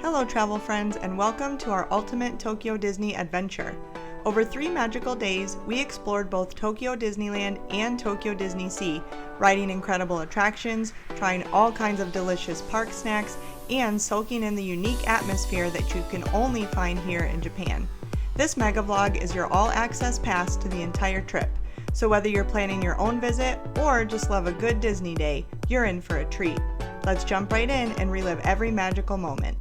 Hello travel friends, and welcome to our ultimate Tokyo Disney adventure. Over 3 magical days, we explored both Tokyo Disneyland and Tokyo DisneySea, riding incredible attractions, trying all kinds of delicious park snacks, and soaking in the unique atmosphere that you can only find here in Japan. This mega vlog is your all-access pass to the entire trip, so whether you're planning your own visit or just love a good Disney day, you're in for a treat. Let's jump right in and relive every magical moment.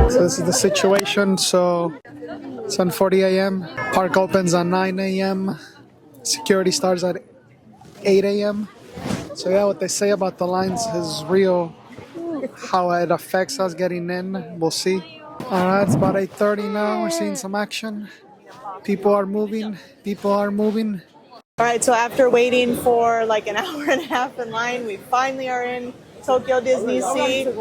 So this is the situation. So it's 7:40 a.m. Park opens at 9 a.m. Security starts at 8 a.m. So yeah, what they say about the lines is real. How it affects us getting in, we'll see. Alright, it's about 8:30 now. We're seeing some action. People are moving. Alright, so after waiting for like an hour and a half in line, we finally are in Tokyo DisneySea.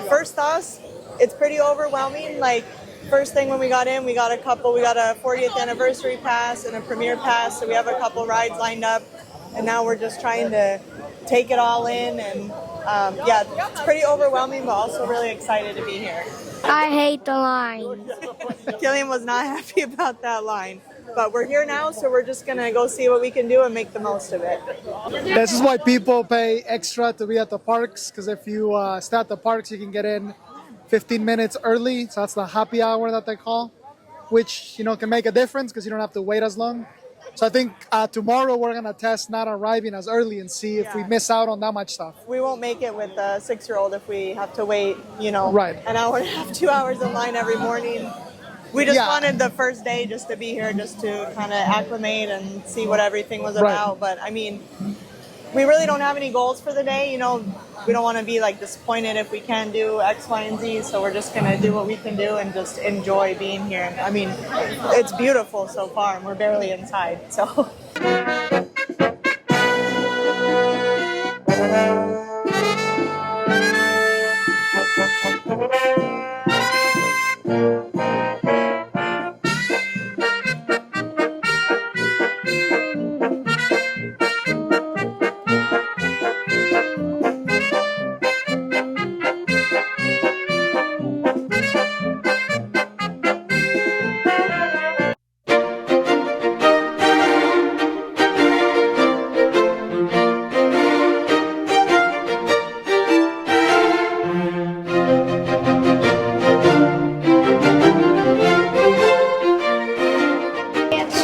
First thoughts, it's pretty overwhelming. Like, first thing when we got in, we got a 40th anniversary pass and a premiere pass, so we have a couple rides lined up, and now we're just trying to take it all in, and yeah, it's pretty overwhelming, but also really excited to be here. I hate the line. Killian was not happy about that line, but we're here now, so we're just gonna go see what we can do and make the most of it. This is why people pay extra to be at the parks, because if you stay at the parks, you can get in 15 minutes early. So that's the happy hour that they call, which, you know, can make a difference because you don't have to wait as long. So I think tomorrow we're gonna test not arriving as early and see if we miss out on that much stuff. We won't make it with a 6-year-old if we have to wait, you know, right, an hour and a half, 2 hours in line every morning. We just wanted the first day just to be here, just to kind of acclimate and see what everything was about. But I mean, we really don't have any goals for the day, you know. We don't want to be like disappointed if we can't do X, Y, and Z, so we're just gonna do what we can do and just enjoy being here. And I mean, it's beautiful so far, and we're barely inside, so.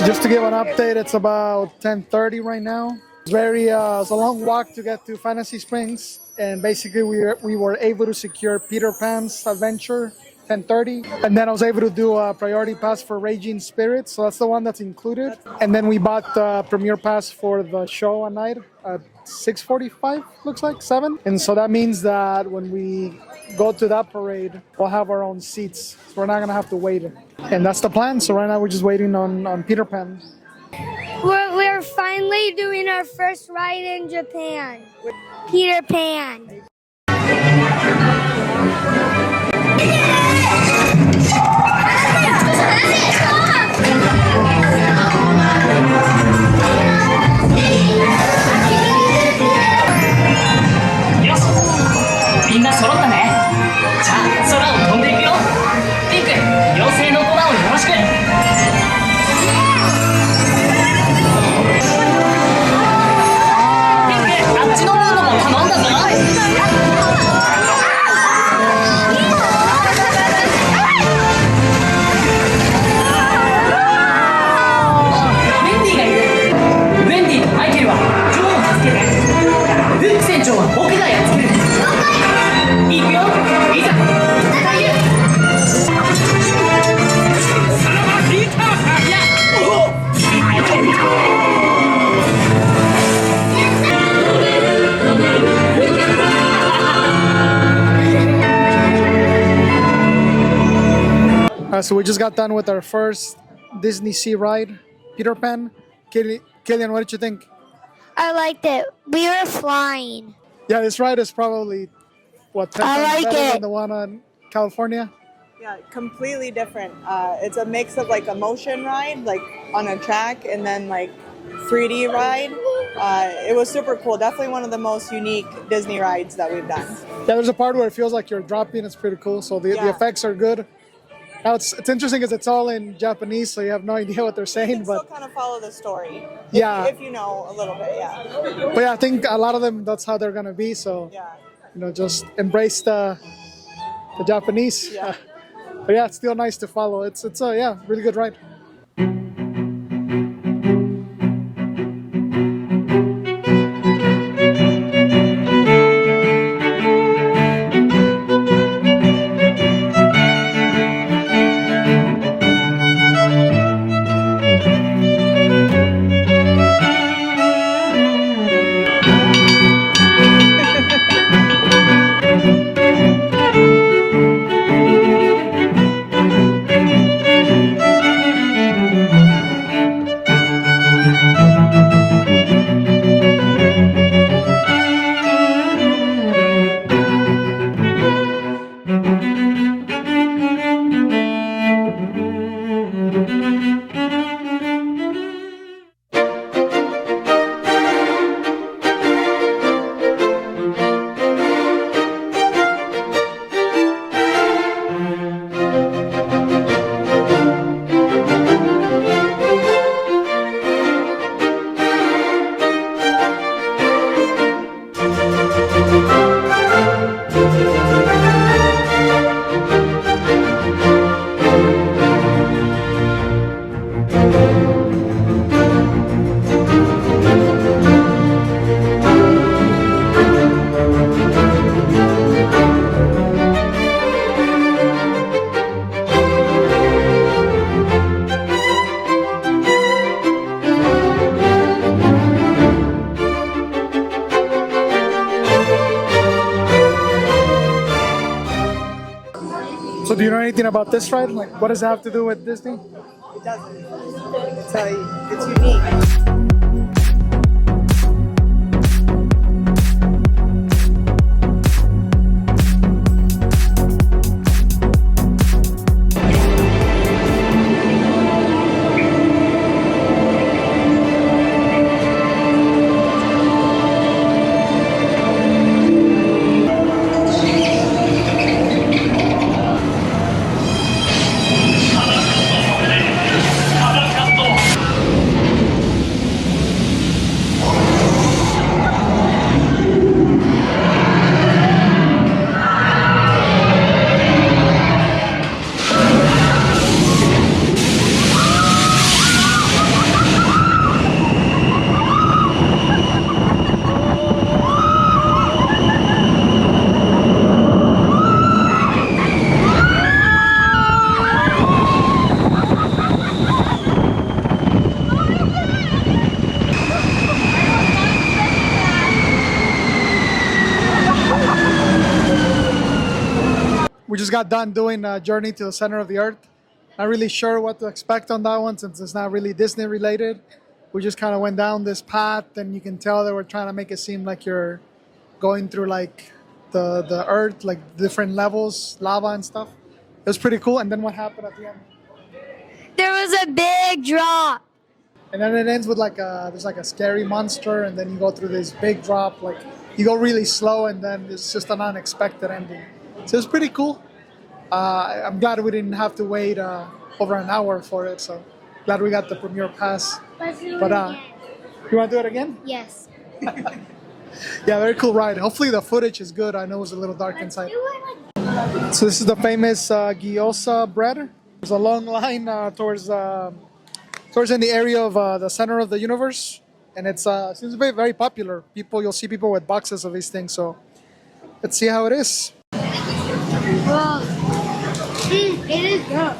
Just to give an update, it's about 10:30 right now. It's a long walk to get to Fantasy Springs, and basically we were able to secure Peter Pan's adventure 10:30, and then I was able to do a priority pass for Raging Spirits, so that's the one that's included. And then we bought the premiere pass for the show at night at 6:45, looks like 7. And so that means that when we go to that parade, we'll have our own seats, so we're not gonna have to wait. And that's the plan. So right now we're just waiting on Peter Pan. We're finally doing our first ride in Japan. Peter Pan. So we just got done with our first DisneySea ride, Peter Pan. Killian, what did you think? I liked it. We were flying. Yeah, this ride is probably, what, 10 times better than the one on California? Yeah, completely different. It's a mix of like a motion ride, like on a track, and then like 3D ride. It was super cool. Definitely one of the most unique Disney rides that we've done. Yeah, there's a part where it feels like you're dropping. It's pretty cool. So the effects are good. Now it's interesting because it's all in Japanese, so you have no idea what they're saying. You can but still kind of follow the story. Yeah. If you know a little bit, yeah. But yeah, I think a lot of them, that's how they're gonna be. So Yeah. just embrace the Japanese. Yeah. But yeah, it's still nice to follow. It's a really good ride. So do you know anything about this ride? Like, what does it have to do with Disney? It doesn't. It's unique. We just got done doing a journey to the center of the earth. Not really sure what to expect on that one since it's not really Disney related. We just kind of went down this path, and you can tell that we're trying to make it seem like you're going through like the earth, like different levels, lava and stuff. It was pretty cool. And then what happened at the end? There was a big drop. And then it ends with there's like a scary monster, and then you go through this big drop. Like you go really slow, and then it's just an unexpected ending. So it's pretty cool. I'm glad we didn't have to wait over an hour for it. So glad we got the premiere pass. Let's do But it again. you want to do it again? Yes. Yeah, very cool ride. Hopefully the footage is good. I know it was a little dark Let's inside. do it So this is the famous gyoza bread. There's a long line towards in the area of the center of the universe, and it seems to be very popular. You'll see people with boxes of these things. So let's see how it is. Wow. It is good.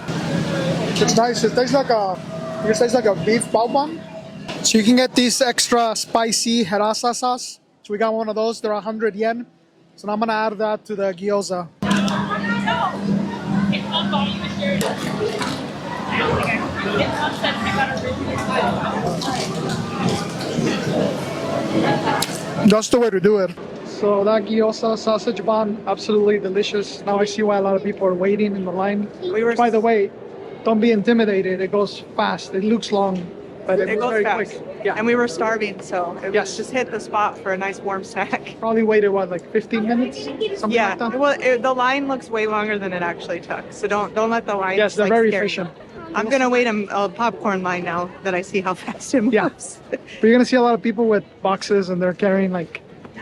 It's nice. It tastes like a beef baobab. So you can get these extra spicy hirasa sauce. So we got one of those. They're 100 yen. So now I'm gonna add that to the gyoza. That's the way to do it. So that gyoza sausage bun, absolutely delicious. Now I see why a lot of people are waiting in the line. By the way, don't be intimidated. It goes fast. It looks long, but it goes very fast. quick. Yeah. And we were starving, so it Yes. just hit the spot for a nice warm snack. Probably waited what, like 15 minutes, something Yeah, like that. well, the line looks way longer than it actually took, so don't let the line. Yes, they're like, very scare you. efficient. I'm gonna wait a popcorn line now that I see how fast it moves. Yeah. But you're gonna see a lot of people with boxes, and they're carrying like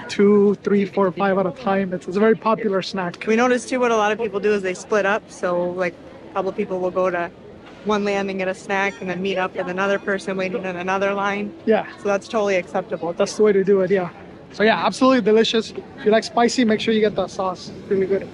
2, 3, 4, 5 at a time. It's a very popular snack. We noticed too what a lot of people do is they split up. So like a couple of people will go to one land and get a snack and then meet up with another person waiting in another line. Yeah, So that's totally acceptable. that's the way to do it. Yeah. So yeah, absolutely delicious. If you like spicy, make sure you get the sauce. Really good.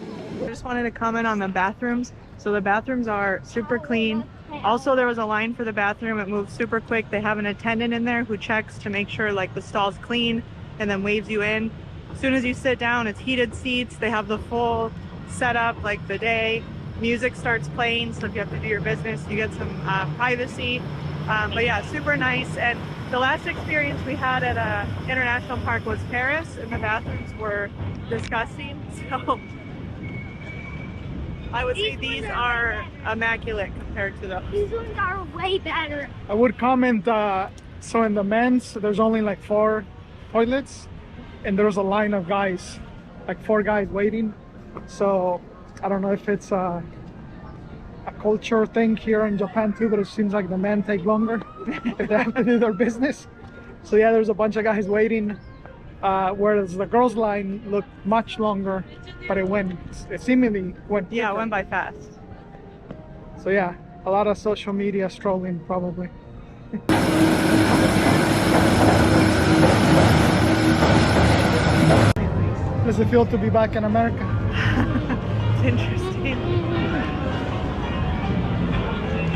I just wanted to comment on the bathrooms. So the bathrooms are super clean. Also, there was a line for the bathroom. It moved super quick. They have an attendant in there who checks to make sure like the stall's clean and then waves you in. As soon as you sit down, it's heated seats. They have the full setup, like the day. Music starts playing, so if you have to do your business, you get some privacy. But yeah, super nice. And the last experience we had at a international park was Paris, and the bathrooms were disgusting. So I would say these are immaculate compared to those. These ones are way better. I would comment, so in the men's, there's only like 4 toilets, and there's a line of guys, like 4 guys waiting. So I don't know if it's a culture thing here in Japan too, but it seems like the men take longer if they have to do their business. So yeah, there's a bunch of guys waiting, whereas the girls' line looked much longer, but it seemingly went. Yeah, it quicker. went by fast. So yeah, a lot of social media strolling probably. How does it feel to be back in America? It's interesting.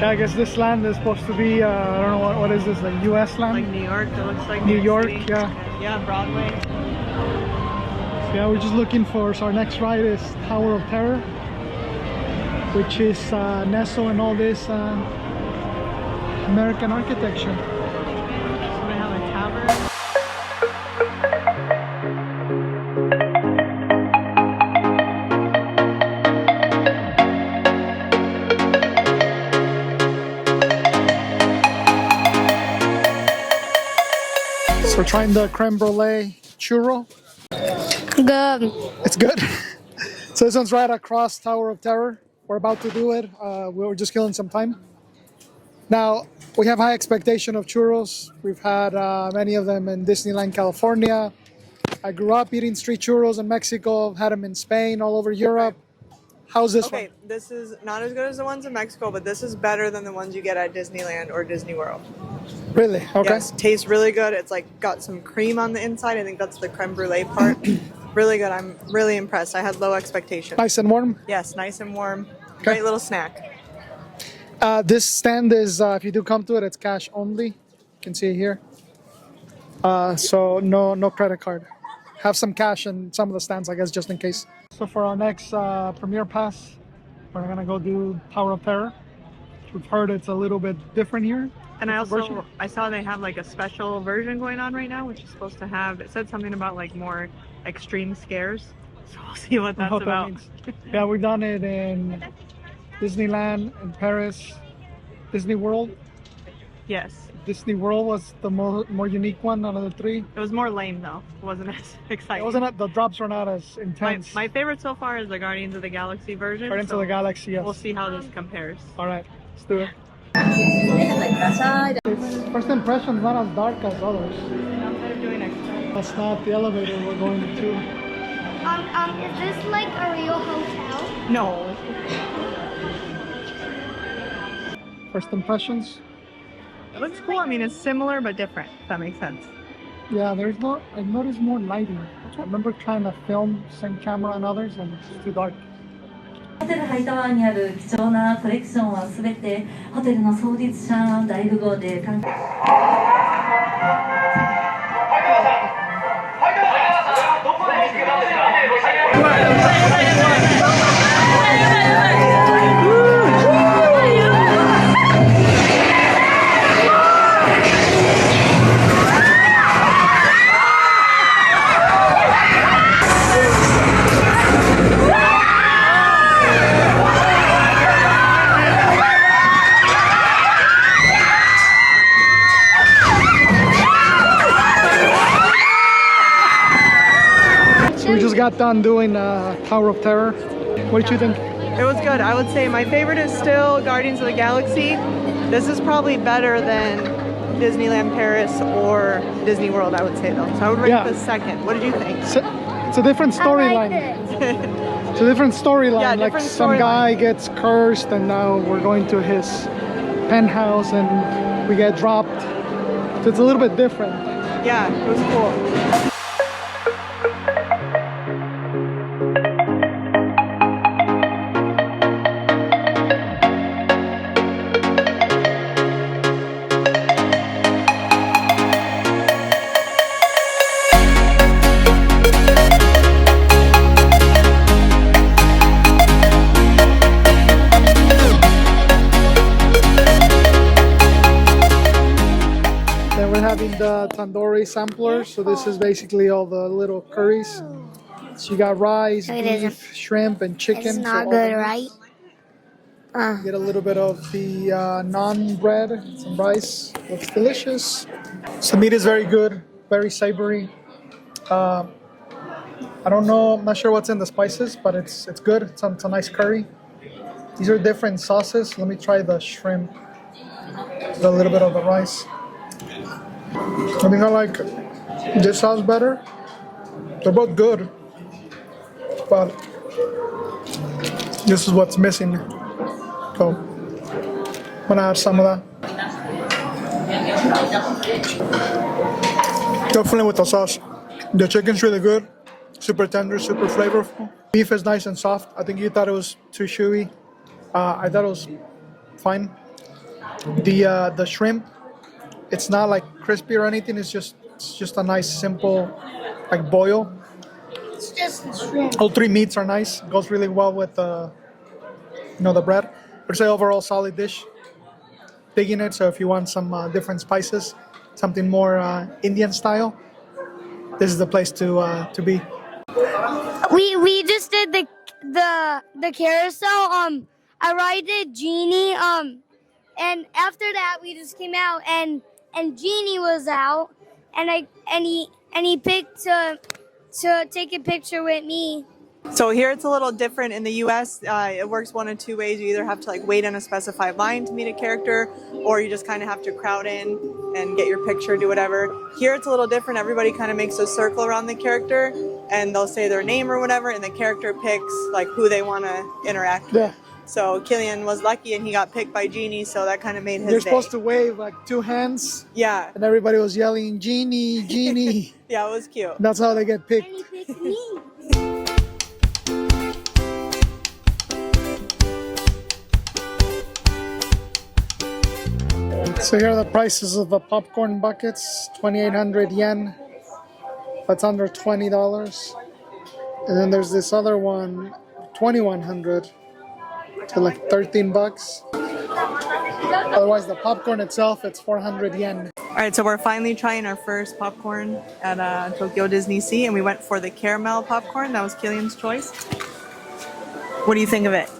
Yeah, I guess this land is supposed to be, I don't know, what is this, like US land? Like New York, it looks like New York, City. yeah. Yeah, Broadway. Yeah, we're just looking for, so our next ride is Tower of Terror, which is nestled in all this American architecture. So they have a tavern. So we're trying the creme brulee churro. Good. It's good. So this one's right across Tower of Terror. We're about to do it. We were just killing some time. Now, we have high expectation of churros. We've had many of them in Disneyland, California. I grew up eating street churros in Mexico. I've had them in Spain, all over Europe. How's this Okay, one? this is not as good as the ones in Mexico, but this is better than the ones you get at Disneyland or Disney World. Really? Okay. Yes, tastes really good. It's like got some cream on the inside. I think that's the creme brulee part. Really good. I'm really impressed. I had low expectations. Nice and warm. Yes, nice and warm. Great little snack. This stand is, if you do come to it, it's cash only. You can see it here. So no credit card. Have some cash in some of the stands, I guess, just in case. So for our next premiere pass, we're gonna go do Tower of Terror. We've heard it's a little bit different here. And I version? also I saw they have like a special version going on right now, which is supposed to have. It said something about like more extreme scares. So we'll see what that's What that about. means. Yeah, we've done it in Disneyland, in Paris, Disney World. Yes, Disney World was the more unique one out of the 3. it was more lame though. It wasn't as exciting. It wasn't, the drops were not as my, intense. my favorite so far is the Guardians of the Galaxy version. Guardians so of the Galaxy, yes. We'll see how this compares. All right, let's do it. First impression's not as dark as others. Instead of doing extra. That's not the elevator we're going to. Is this like a real hotel? No. First impressions? It looks cool. I mean, it's similar but different, if that makes sense. Yeah, I've noticed more lighting. I remember trying to film same camera and others, and it's too dark. ホテルハイタワーにある貴重なコレクションはすべてホテルの創立者の大富豪で関係 So got done doing Tower of Terror. What did you think? It was good. I would say my favorite is still Guardians of the Galaxy. This is probably better than Disneyland Paris or Disney World, I would say though. So I would rate this second. What did you think? It's a different storyline. It's a different storyline. Yeah, like some guy gets cursed and now we're going to his penthouse and we get dropped. So it's a little bit different. Yeah, it was cool. The tandoori sampler, so this is basically all the little curries. So you got rice, beef, shrimp, and chicken. It's not good, right? Get a little bit of the naan bread, some rice. Looks delicious. So meat is very good, very savory. I don't know, I'm not sure what's in the spices, but it's good. It's a nice curry. These are different sauces. Let me try the shrimp. Get a little bit of the rice. I think I like this sauce better. They're both good, but this is what's missing. So I'm gonna add some of that. Definitely with the sauce. The chicken's really good, super tender, super flavorful. Beef is nice and soft. I think you thought it was too chewy. I thought it was fine. The shrimp, it's not like crispy or anything. It's just a nice simple like boil. It's just shrimp. All three meats are nice. It goes really well with the bread. I'd say overall solid dish. Digging it. So if you want some different spices, something more Indian style, this is the place to be. We just did the carousel. I ride Genie. And after that we just came out and Genie was out and he picked to take a picture with me. So here it's a little different in the US. It works one of two ways. You either have to like wait in a specified line to meet a character, or you just kind of have to crowd in and get your picture, do whatever. Here it's a little different. Everybody kind of makes a circle around the character and they'll say their name or whatever, and the character picks like who they want to interact with. So Killian was lucky and he got picked by Genie, so that kind of made his You're day. supposed to wave like two hands. Yeah. And everybody was yelling, Genie, Genie. Yeah, it was cute. That's how they get picked. And he picked me. So here are the prices of the popcorn buckets, 2,800 yen. That's under $20. And then there's this other one, 2,100 to like 13 bucks. Otherwise the popcorn itself, it's 400 yen. All right, so we're finally trying our first popcorn at Tokyo DisneySea, and we went for the caramel popcorn. That was Killian's choice. What do you think of it?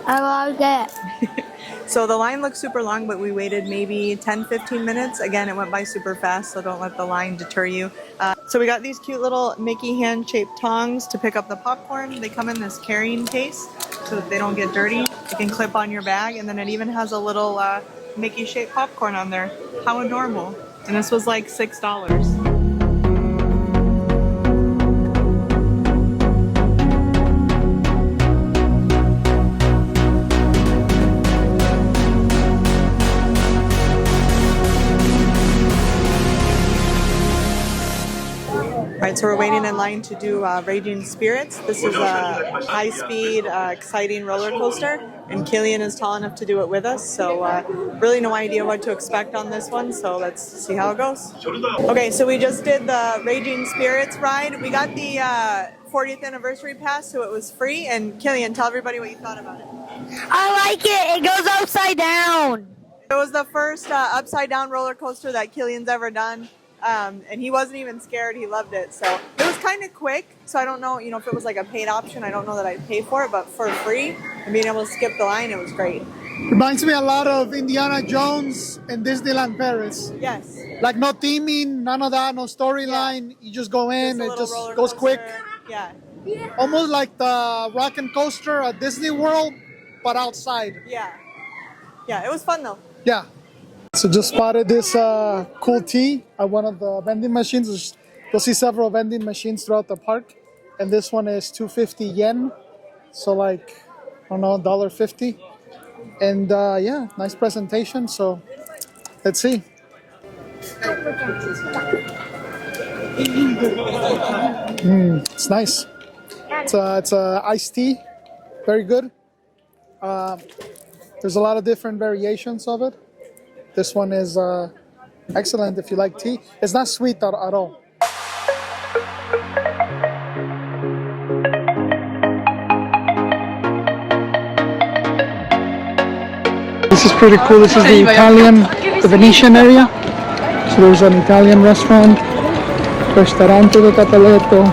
I like it. So the line looks super long, but we waited maybe 10-15 minutes. Again, it went by super fast, so don't let the line deter you. So we got these cute little Mickey hand-shaped tongs to pick up the popcorn. They come in this carrying case so that they don't get dirty. You can clip on your bag, and then it even has a little Mickey-shaped popcorn on there. How adorable. And this was like $6. Alright, so we're waiting in line to do Raging Spirits. This is a high-speed, exciting roller coaster, and Killian is tall enough to do it with us, so really no idea what to expect on this one, so let's see how it goes. Okay, so we just did the Raging Spirits ride. We got the 40th anniversary pass, so it was free, and Killian, tell everybody what you thought about it. I like it. It goes upside down. It was the first upside-down roller coaster that Killian's ever done. And he wasn't even scared. He loved it. So it was kind of quick. So I don't know, if it was like a paid option, I don't know that I'd pay for it, but for free and being able to skip the line, it was great. Reminds me a lot of Indiana Jones and Disneyland Paris. Yes. Like no theming, none of that, no storyline. You just go in, it just goes quick. Yeah. almost like the rock and coaster at Disney World, but outside. Yeah. Yeah, it was fun though. Yeah. So just spotted this cool tea at one of the vending machines. You'll see several vending machines throughout the park, and this one is 250 yen, so like I don't know, $1.50. And yeah, nice presentation. So let's see. It's nice. It's a iced tea, very good. There's a lot of different variations of it. This one is excellent if you like tea. It's not sweet at all. This is pretty cool. This is the the Venetian area. So there's an Italian restaurant, Ristorante de Capelletto.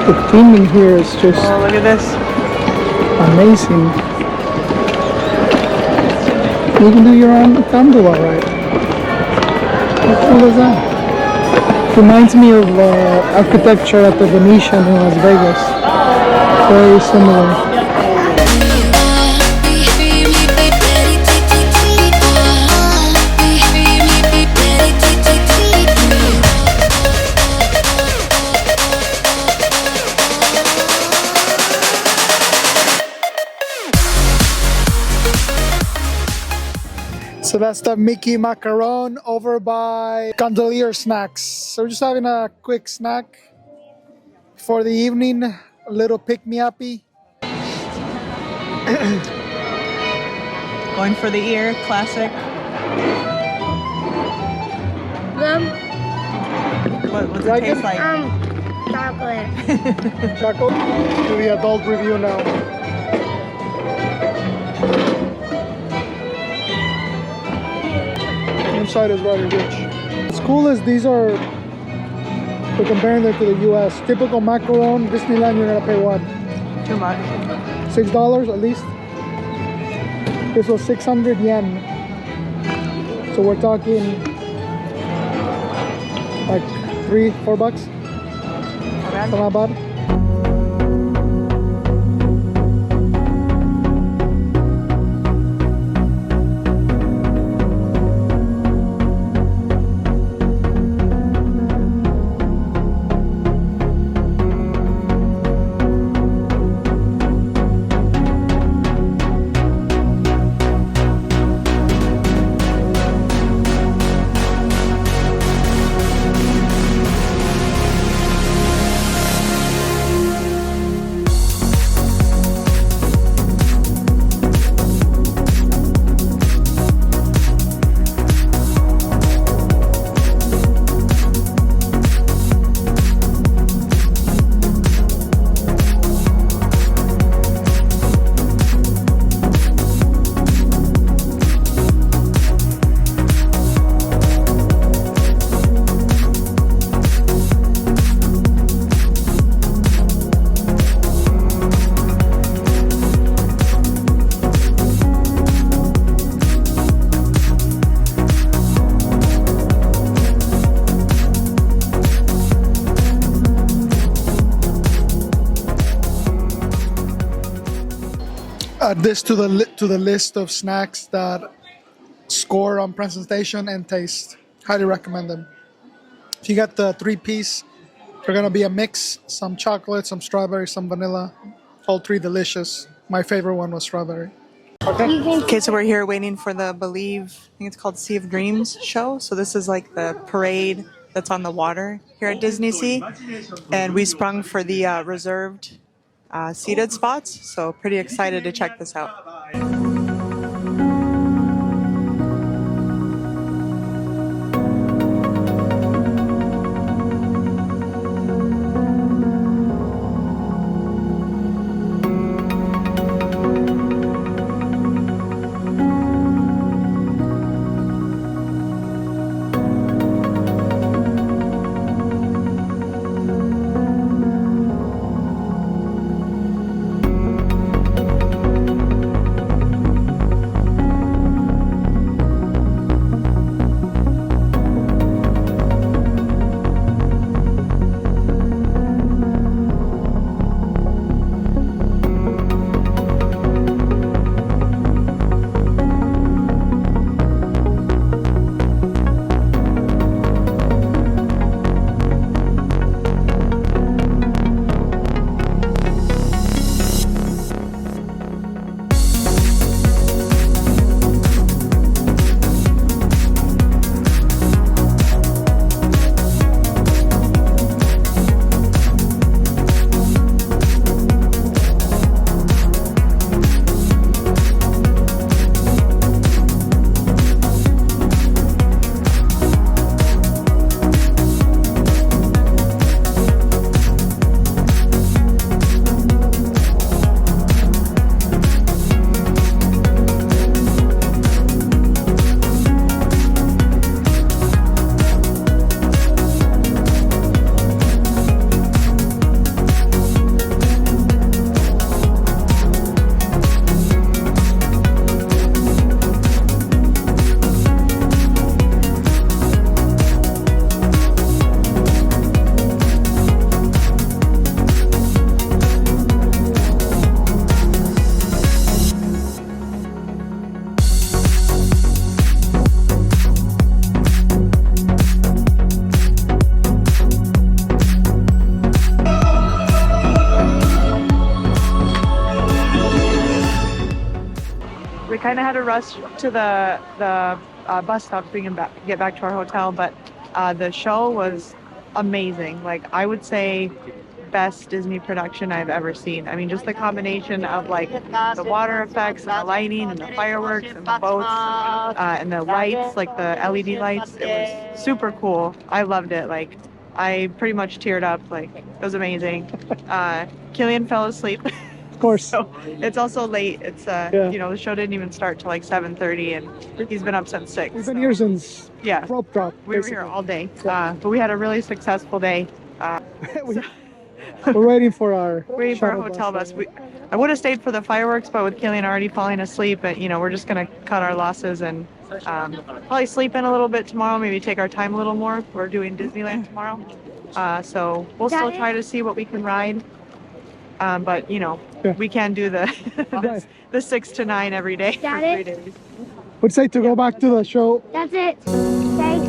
The theming here is just Oh, look at this. amazing. You can do your own gondola ride. How cool is that? Reminds me of architecture at the Venetian in Las Vegas. Very similar. So that's the Mickey Macaron over by Gondolier Snacks. So we're just having a quick snack for the evening, a little pick-me-uppy. Going for the ear, classic. What's it taste like? Chocolate. Chocolate. Do the adult review now. Inside is very rich. What's cool is these are, we're comparing them to the US. Typical macaron, Disneyland, you're gonna pay what? Too much. $6 at least. This was 600 yen. So we're talking like $3-4. Not bad. Not bad. Add this to the list of snacks that score on presentation and taste. Highly recommend them. If you get the 3-piece, they're gonna be a mix: some chocolate, some strawberry, some vanilla. All three delicious. My favorite one was strawberry. Okay, so we're here waiting for the Believe, I think it's called Sea of Dreams show. So this is like the parade that's on the water here at DisneySea. And we sprung for the reserved seated spots. So pretty excited to check this out. kind of had to rush to the bus stop so we can get back to our hotel, but the show was amazing. Like, I would say best Disney production I've ever seen. I mean, just the combination of like the water effects and the lighting and the fireworks and the boats and the lights, like the LED lights. It was super cool. I loved it. Like, I pretty much teared up. Like, it was amazing. Killian fell asleep. Of course. So it's also late. It's you know, the show didn't even start till like 7:30, and he's been up since 6. We've been here since rope drop. We were here all day, but we had a really successful day. We're waiting for our hotel bus. I would have stayed for the fireworks, but with Killian already falling asleep, but you know, we're just gonna cut our losses and probably sleep in a little bit tomorrow. Maybe take our time a little more. We're doing Disneyland tomorrow, so we'll still try to see what we can ride. But you know, we can do the 6 to 9 every day for 3 days. Would say to go back to the show. That's it. Okay.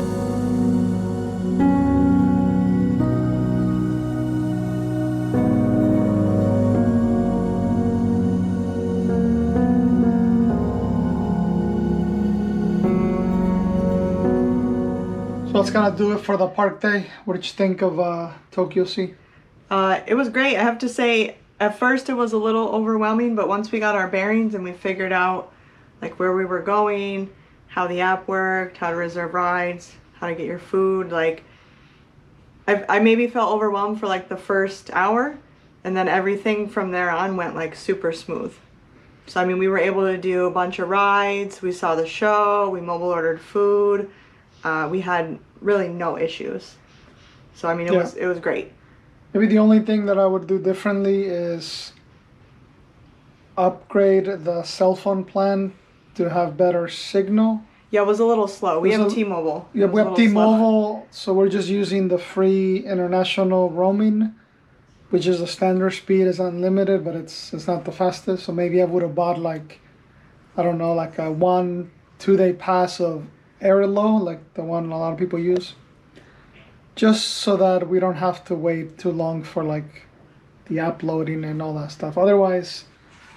So that's gonna do it for the park day. What did you think of Tokyo Sea? It was great. I have to say, at first it was a little overwhelming, but once we got our bearings and we figured out like where we were going, how the app worked, how to reserve rides, how to get your food, like I maybe felt overwhelmed for like the first hour, and then everything from there on went like super smooth. So I mean, we were able to do a bunch of rides, we saw the show, we mobile ordered food, we had really no issues. So I mean, it was great. Maybe the only thing that I would do differently is upgrade the cell phone plan to have better signal. Yeah, it was a little slow. We have T-Mobile. Yeah, we have T-Mobile, so we're just using the free international roaming, which is the standard speed. It's unlimited, but it's not the fastest. So maybe I would have bought like, I don't know, like a 1-2 day pass of Airlo, like the one a lot of people use. Just so that we don't have to wait too long for like the app loading and all that stuff. Otherwise,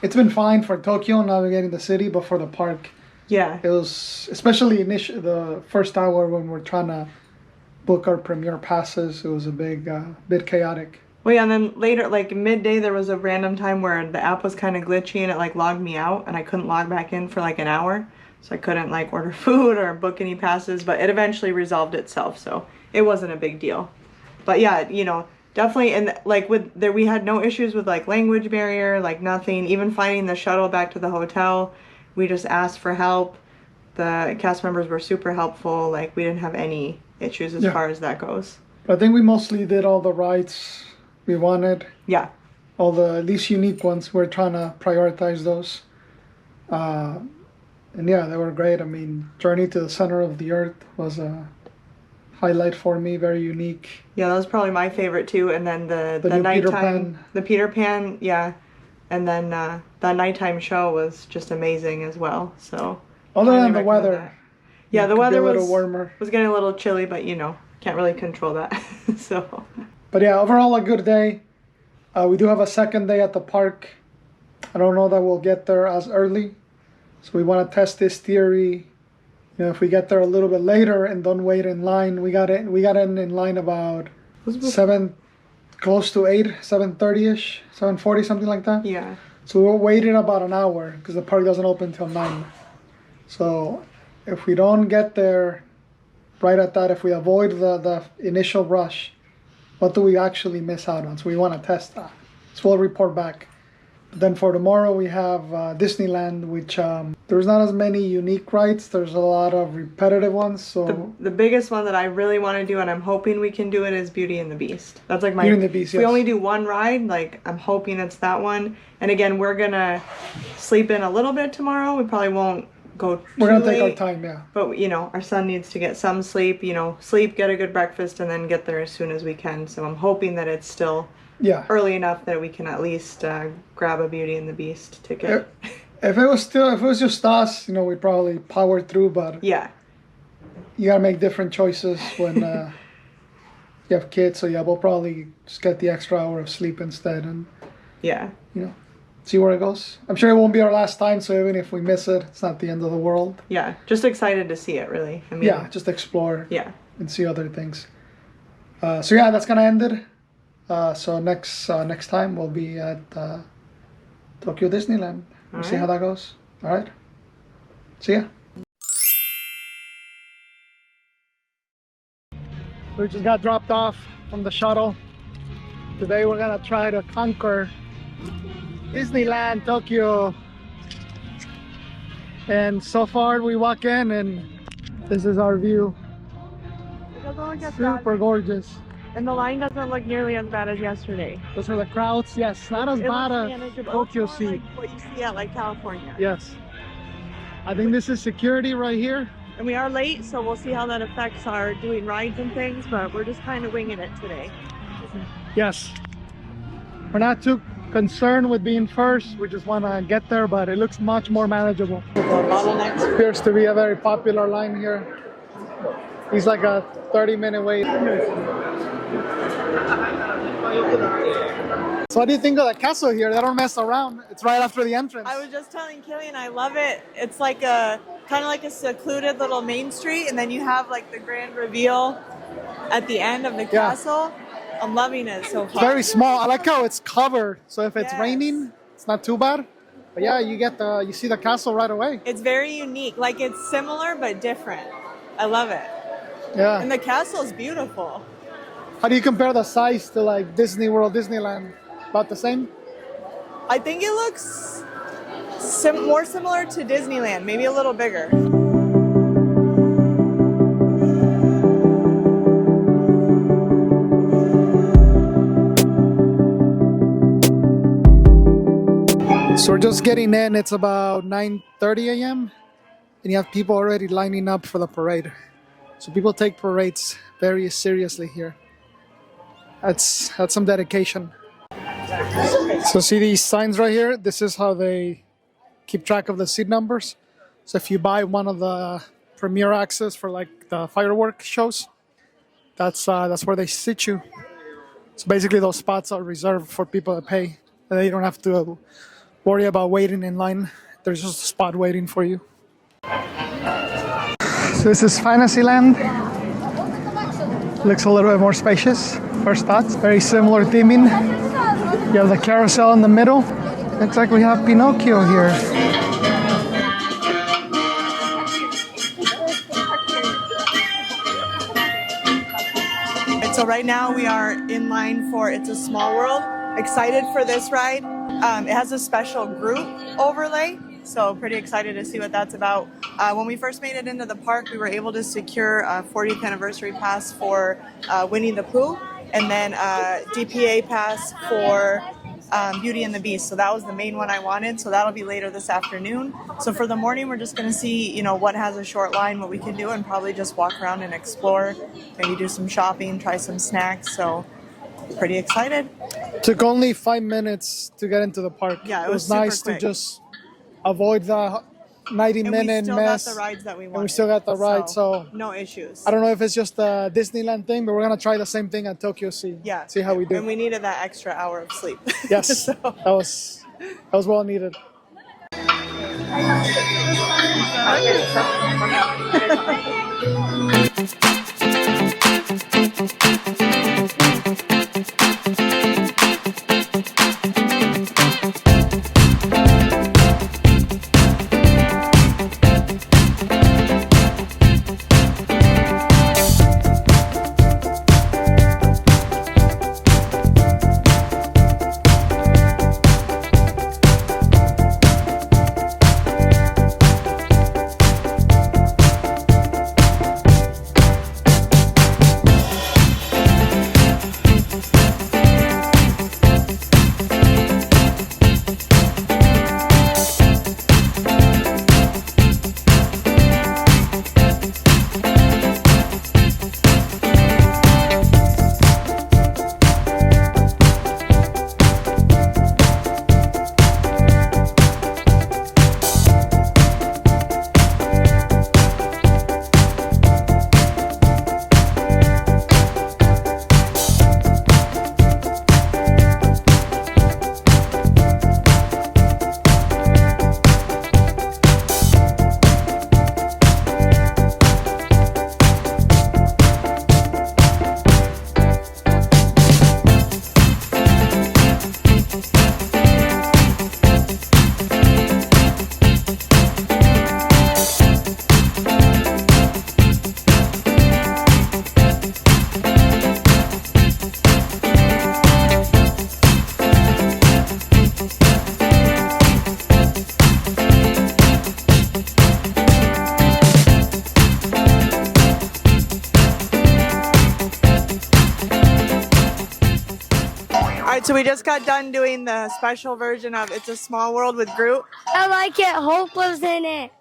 it's been fine for Tokyo navigating the city, but for the park, it was, especially the first hour when we're trying to book our premier passes, it was a bit chaotic. Well, yeah, and then later, like midday, there was a random time where the app was kind of glitchy and it like logged me out, and I couldn't log back in for like an hour, so I couldn't like order food or book any passes. But it eventually resolved itself, so it wasn't a big deal. But yeah, you know, definitely, and like we had no issues with like language barrier, like nothing. Even finding the shuttle back to the hotel, we just asked for help. The cast members were super helpful. Like, we didn't have any issues as far as that goes. I think we mostly did all the rides we wanted. Yeah. All the least unique ones, we're trying to prioritize those. And yeah, they were great. I mean, Journey to the Center of the Earth was a highlight for me, very unique. Yeah, that was probably my favorite too. And then the nighttime, the Peter Pan, yeah. And then that nighttime show was just amazing as well. So other than the weather, yeah, the weather was warmer. Was getting a little chilly, but you know, can't really control that. So. But yeah, overall a good day. We do have a second day at the park. I don't know that we'll get there as early, so we want to test this theory. You know, if we get there a little bit later and don't wait in line, we got in line about 7, close to 8, 7:30ish, 7:40, something like that. Yeah. So we waited about an hour because the park doesn't open till 9. So if we don't get there right at that, if we avoid the initial rush, what do we actually miss out on? So we want to test that. So we'll report back. Then for tomorrow we have Disneyland, which there's not as many unique rides. There's a lot of repetitive ones. So the biggest one that I really want to do, and I'm hoping we can do it, is Beauty and the Beast. That's like my. Beauty and the Beast. If we only do one ride, like I'm hoping it's that one. And again, we're gonna sleep in a little bit tomorrow. We probably won't go. We're gonna late, take our time, yeah. But you know, our son needs to get some sleep. You know, sleep, get a good breakfast, and then get there as soon as we can. So I'm hoping that it's still. Yeah. Early enough that we can at least grab a Beauty and the Beast ticket. If it was just us, you know, we'd probably power through. But yeah, you gotta make different choices when you have kids. So yeah, we'll probably just get the extra hour of sleep instead, and you know, see where it goes. I'm sure it won't be our last time, so even if we miss it, it's not the end of the world. Yeah, just excited to see it, really. I mean, Yeah, just explore. Yeah. And see other things. So yeah, that's gonna end it. So next time we'll be at Tokyo Disneyland. We'll see how that goes. All right. See ya. We just got dropped off from the shuttle. Today we're gonna try to conquer Disneyland Tokyo. And so far we walk in and this is our view. It doesn't look as Super bad. gorgeous. And the line doesn't look nearly as bad as yesterday. Those are the crowds. Yes, not as bad as Tokyo Sea. Like what you see at like California. Yes. I think this is security right here. And we are late, so we'll see how that affects our doing rides and things, but we're just kind of winging it today. Yes. We're not too concerned with being first. We just want to get there, but it looks much more manageable. Bottlenecks. Appears to be a very popular line here. It's like a 30-minute wait. So what do you think of the castle here? They don't mess around. It's right after the entrance. I was just telling Killian, I love it. It's like a kind of like a secluded little main street, and then you have like the grand reveal at the end of the castle. I'm loving it so far. It's very small. I like how it's covered, so if it's Yes. raining, it's not too bad. But yeah, you see the castle right away. It's very unique. Like it's similar but different. I love it. Yeah. And the castle is beautiful. How do you compare the size to like Disney World, Disneyland? About the same? I think it looks more similar to Disneyland, maybe a little bigger. So we're just getting in. It's about 9:30 a.m. and you have people already lining up for the parade. So people take parades very seriously here. That's some dedication. So see these signs right here? This is how they keep track of the seat numbers. So if you buy one of the premier access for like the fireworks shows, that's where they sit you. So basically those spots are reserved for people to pay. And they don't have to worry about waiting in line. There's just a spot waiting for you. So this is Fantasyland. Looks a little bit more spacious. First thoughts, very similar theming. You have the carousel in the middle. Looks like we have Pinocchio here. So right now we are in line for It's a Small World. Excited for this ride. It has a special group overlay, so pretty excited to see what that's about. When we first made it into the park, we were able to secure a 40th anniversary pass for Winnie the Pooh, and then DPA pass for Beauty and the Beast. So that was the main one I wanted. So that'll be later this afternoon. So for the morning, we're just going to see, what has a short line, what we can do, and probably just walk around and explore. Maybe do some shopping, try some snacks. So pretty excited. Took only 5 minutes to get into the park. Yeah, it was super nice quick. to just avoid the 90-minute And we still mess. got the rides that we wanted. And we still got the ride, so no issues. I don't know if it's just a Disneyland thing, but we're gonna try the same thing at Tokyo Sea. Yeah. See how we do. And we needed that extra hour of sleep. Yes, So- that was well needed. right, so we just got done doing the special version of It's a Small World with Groot. I like it. Hope was in it.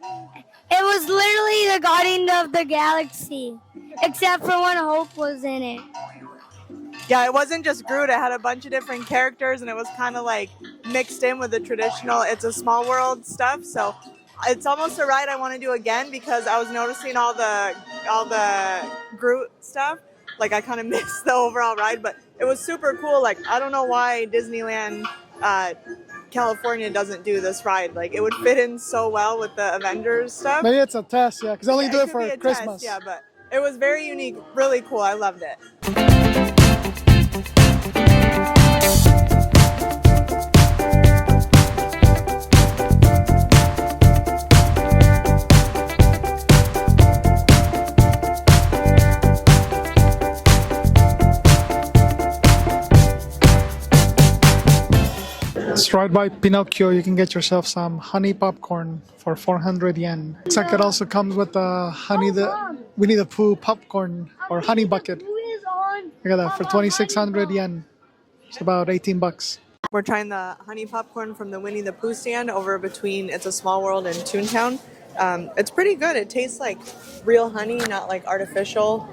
It was literally the Guardian of the Galaxy, except for when Hope was in it. Yeah, it wasn't just Groot. It had a bunch of different characters, and it was kind of like mixed in with the traditional It's a Small World stuff. So it's almost a ride I want to do again because I was noticing all the Groot stuff. Like I kind of missed the overall ride, but it was super cool. Like I don't know why Disneyland California doesn't do this ride. Like it would fit in so well with the Avengers stuff. Maybe it's a test, yeah, because I only do it for Christmas. Test, yeah, but it was very unique, really cool. I loved it. Let's ride by Pinocchio. You can get yourself some honey popcorn for 400 yen. Looks like it also comes with the Winnie the Pooh popcorn or honey bucket. Look at that, for 2,600 yen. It's about 18 bucks. We're trying the honey popcorn from the Winnie the Pooh stand over between It's a Small World and Toontown. It's pretty good. It tastes like real honey, not like artificial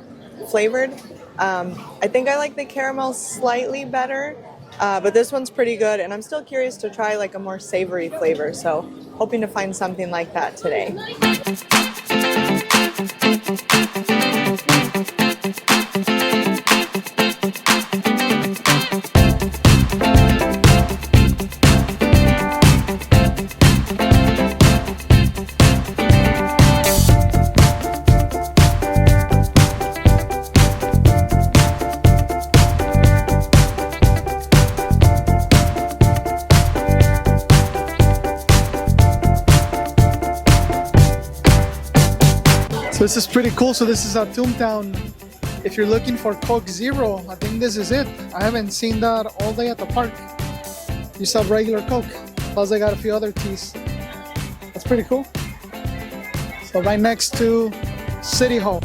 flavored. I think I like the caramel slightly better, but this one's pretty good. And I'm still curious to try like a more savory flavor. So hoping to find something like that today. So this is pretty cool. So this is at Toontown. If you're looking for Coke Zero, I think this is it. I haven't seen that all day at the park. You saw regular Coke, plus they got a few other teas. That's pretty cool. So right next to City Hall.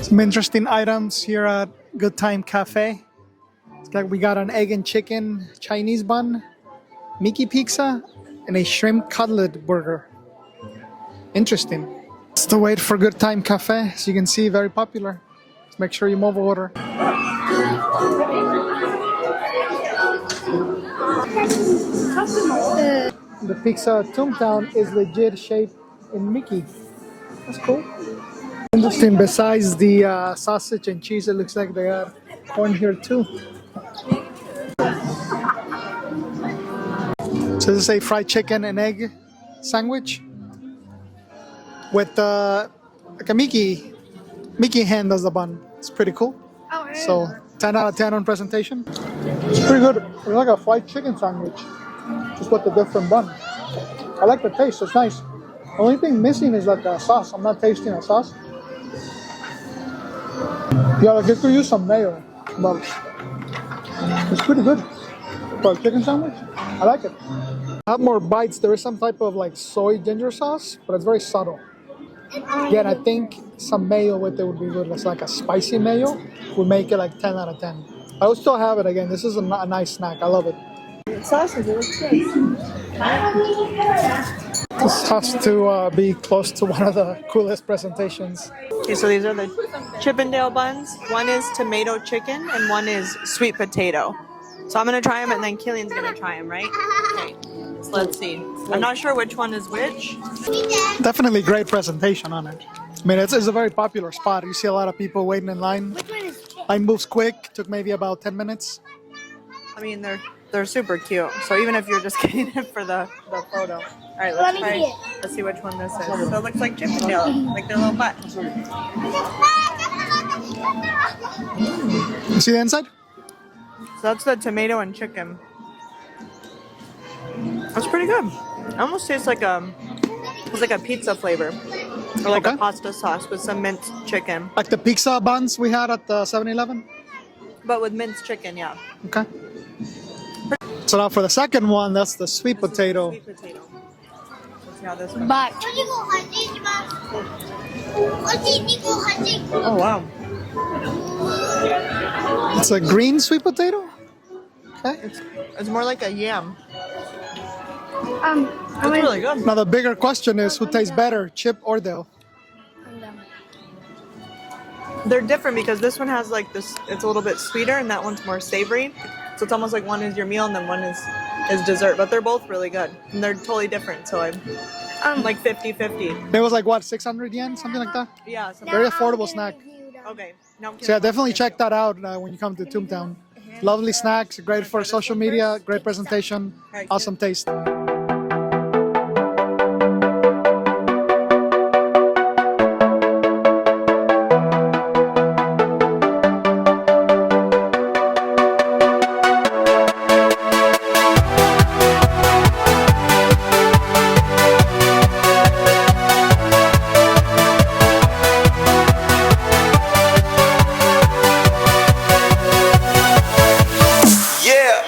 Some interesting items here at Good Time Cafe. It's like we got an egg and chicken Chinese bun, Mickey pizza, and a shrimp cutlet burger. Interesting. It's the wait for Good Time Cafe. As you can see, very popular. Let's make sure you mobile order. The pizza at Toontown is legit shaped in Mickey. That's cool. Interesting. Besides the sausage and cheese, it looks like they got corn here too. So this is a fried chicken and egg sandwich with like a Mickey hand as the bun. It's pretty cool. Oh, yeah. So 10 out of 10 on presentation. It's pretty good. It's like a fried chicken sandwich, just with a different bun. I like the taste. It's nice. The only thing missing is like a sauce. I'm not tasting a sauce. Yeah, like it could use some mayo, but it's pretty good for a chicken sandwich. I like it. I have more bites. There is some type of like soy ginger sauce, but it's very subtle. Again, I think some mayo with it would be good. It's like a spicy mayo would make it like 10 out of 10. I would still have it again. This is a nice snack. I love it. Sausage, it looks good. This has to be close to one of the coolest presentations. Okay, so these are the Chippendale buns. One is tomato chicken and one is sweet potato. So I'm going to try them and then Killian's going to try them, right? Okay, so let's see. I'm not sure which one is which. Definitely great presentation on it. I mean, it's a very popular spot. You see a lot of people waiting in line. Line moves quick. Took maybe about 10 minutes. I mean, they're super cute. So even if you're just getting it for the photo. All right, let's try. Let's see which one this is. So it looks like Chippendale, like their little butt. You see the inside? So that's the tomato and chicken. That's pretty good. It almost tastes like it's like a pizza flavor. Or like a pasta sauce with some minced chicken. Like the pizza buns we had at the 7-Eleven? But with minced chicken, yeah. Okay. So now for the second one, that's the sweet potato. Sweet potato. Let's see how this one. But Oh wow. It's a green sweet potato? Okay. It's more like a yam. it's It's really good. Now the bigger question is, who tastes better, Chip or Dale? They're different because this one has like this, it's a little bit sweeter and that one's more savory. So it's almost like one is your meal and then one is dessert. But they're both really good. And they're totally different. So I'm like 50-50. It was like, what, 600 yen? Something like that? Yeah. Very affordable snack. Okay. Now I'm So yeah, definitely check that out when you come to Toontown. Lovely snacks, great for social media, great presentation, awesome taste. Yeah.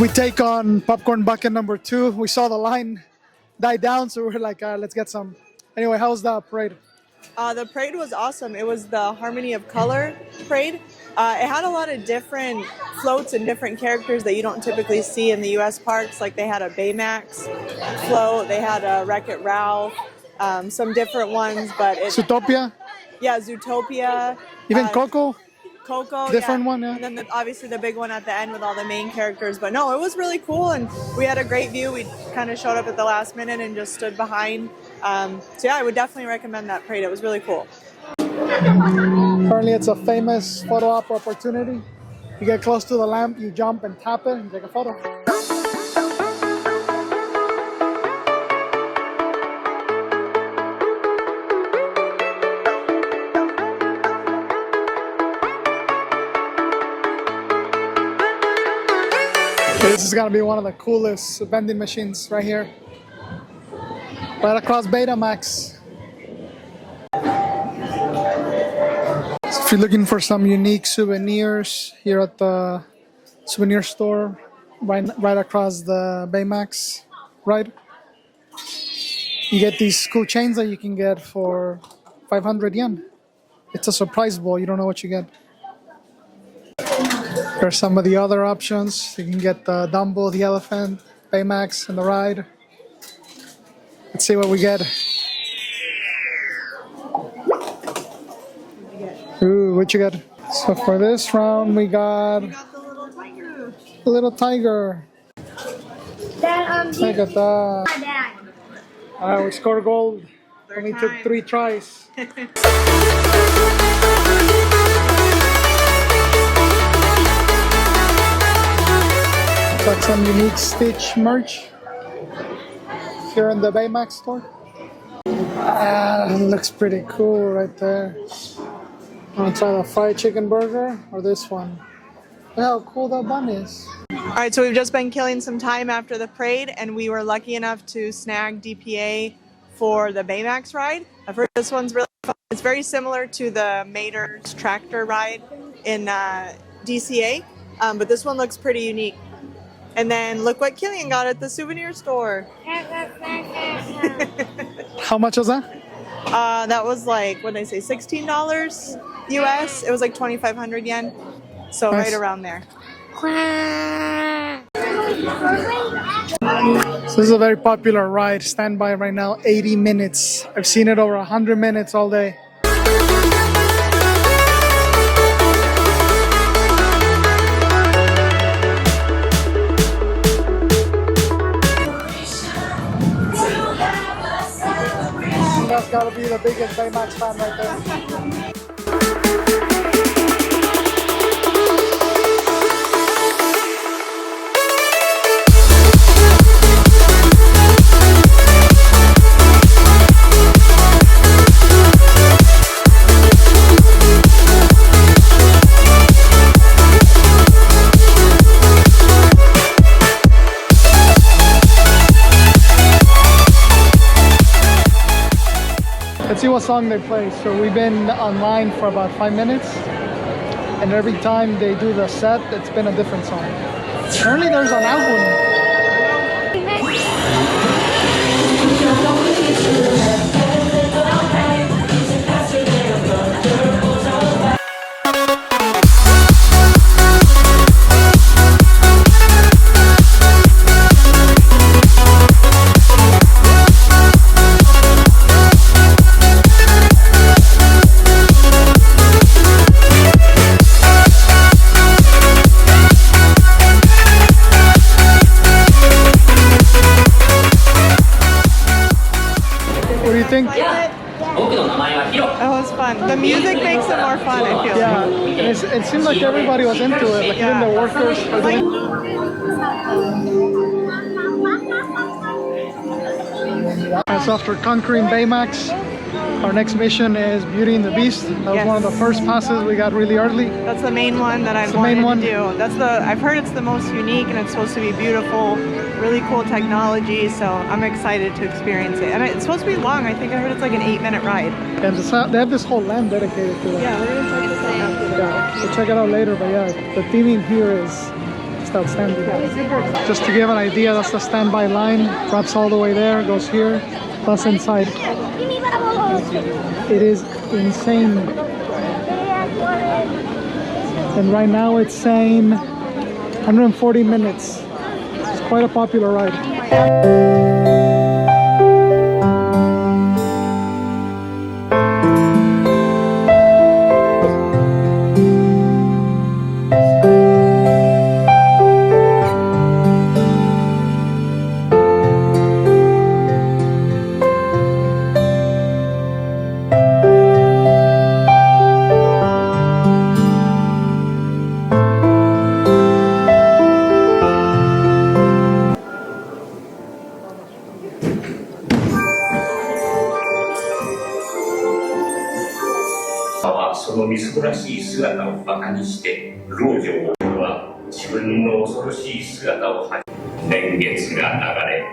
We take on popcorn bucket number 2. We saw the line die down, so we're like, let's get some. Anyway, how was the parade? The parade was awesome. It was the Harmony of Color parade. It had a lot of different floats and different characters that you don't typically see in the U.S. parks. Like they had a Baymax float, they had a Wreck-It Ralph, some different ones. But Zootopia? Yeah, Zootopia. Even Coco? Coco, different yeah. one, yeah. And then obviously the big one at the end with all the main characters. But no, it was really cool, and we had a great view. We kind of showed up at the last minute and just stood behind. So yeah, I would definitely recommend that parade. It was really cool. Apparently it's a famous photo op opportunity. You get close to the lamp, you jump and tap it and take a photo. This is gonna be one of the coolest vending machines right here. Right across Betamax. So if you're looking for some unique souvenirs here at the souvenir store, right across the Baymax, right? You get these cool chains that you can get for 500 yen. It's a surprise bowl, you don't know what you get. There's some of the other options. You can get the Dumbo, the elephant, Baymax, and the ride. Let's see what we get. Ooh, what you got? So for this round, we got the little tiger. a little tiger. Dad, Look at that. my dad. We scored gold. Third Only time. took 3 tries. Got some unique Stitch merch here in the Baymax store. Looks pretty cool right there. Want to try the fried chicken burger or this one? Look how cool that bun is. All right, so we've just been killing some time after the parade, and we were lucky enough to snag DPA for the Baymax ride. I've heard this one's really fun. It's very similar to the Mater's tractor ride in DCA, but this one looks pretty unique. And then look what Killian got at the souvenir store. How much was that? That was like, what did I say, $16 US? It was like 2,500 yen. So Nice. right around there. So this is a very popular ride. Standby right now, 80 minutes. I've seen it over 100 minutes all day. That's gotta be the biggest Baymax fan right there. Let's see what song they play. So we've been online for about 5 minutes, and every time they do the set, it's been a different song. Apparently there's an album. What do you think? That was fun. The music makes it more fun, I feel. Yeah, and it seemed like everybody was into it, like even the workers. So after conquering Baymax, our next mission is Beauty and the Beast. That was one of the first passes we got really early. That's the main one that I've the main wanted one. to do. I've heard it's the most unique, and it's supposed to be beautiful, really cool technology, so I'm excited to experience it. And it's supposed to be long. I think I heard it's like an 8-minute ride. And they have this whole land dedicated to that. Yeah, we're gonna check this out after the Yeah, so check it out later. But yeah, the theming here is just outstanding. Just to give an idea, that's the standby line. Wraps all the way there, goes here, plus inside. It is insane. And right now it's saying 140 minutes. It's quite a popular ride.はそのみすぼらしい姿をバカにして老女は自分の恐ろしい姿を恥じ年月が流れ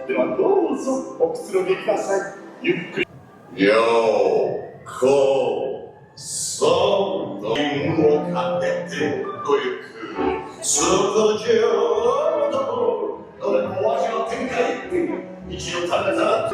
ではどうぞおくつろぎください。ゆっくり。ようこその運をかけてごゆっくり。通常のどれもお味の展開。一度食べたら。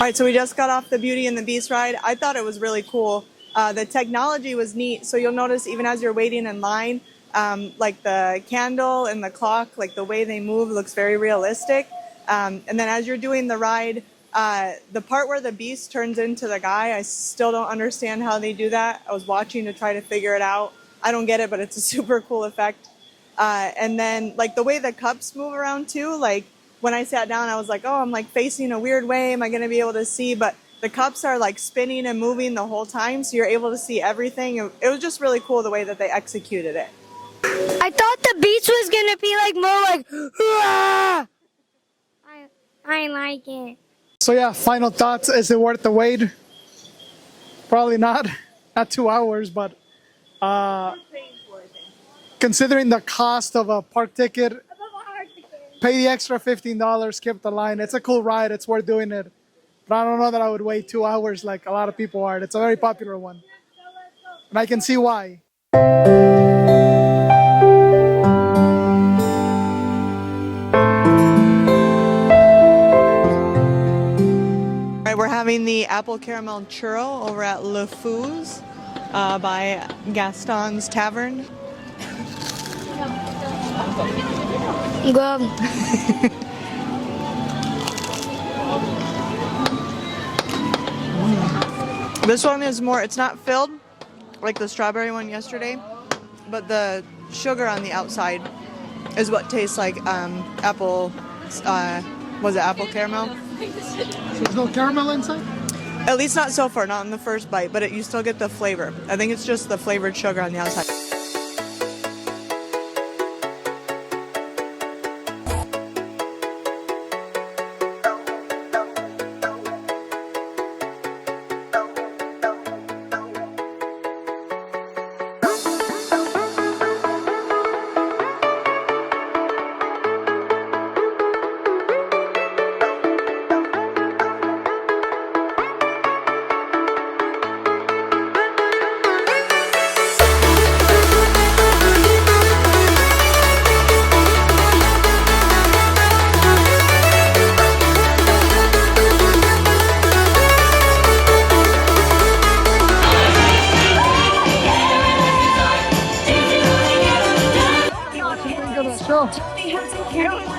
All right, so we just got off the Beauty and the Beast ride. I thought it was really cool. The technology was neat. So you'll notice even as you're waiting in line, like the candle and the clock, like the way they move looks very realistic. And then as you're doing the ride, the part where the Beast turns into the guy, I still don't understand how they do that. I was watching to try to figure it out. I don't get it, but it's a super cool effect. And then like the way the cups move around too, like when I sat down, I was like, oh, I'm like facing a weird way. Am I going to be able to see? But the cups are like spinning and moving the whole time. So you're able to see everything. It was just really cool the way that they executed it. I thought the beach was going to be like more like, Hurrah! I like it. So yeah, final thoughts. Is it worth the wait? Probably not. Not 2 hours, but considering the cost of a park ticket, pay the extra $15, skip the line. It's a cool ride. It's worth doing it. But I don't know that I would wait 2 hours like a lot of people are. It's a very popular one. And I can see why. having the apple caramel churro over at Le Fou's by Gaston's Tavern. Good. This one is more, it's not filled like the strawberry one yesterday, but the sugar on the outside is what tastes like apple, was it apple caramel? So there's no caramel inside? At least not so far, not in the first bite, but you still get the flavor. I think it's just the flavored sugar on the outside. Show. It was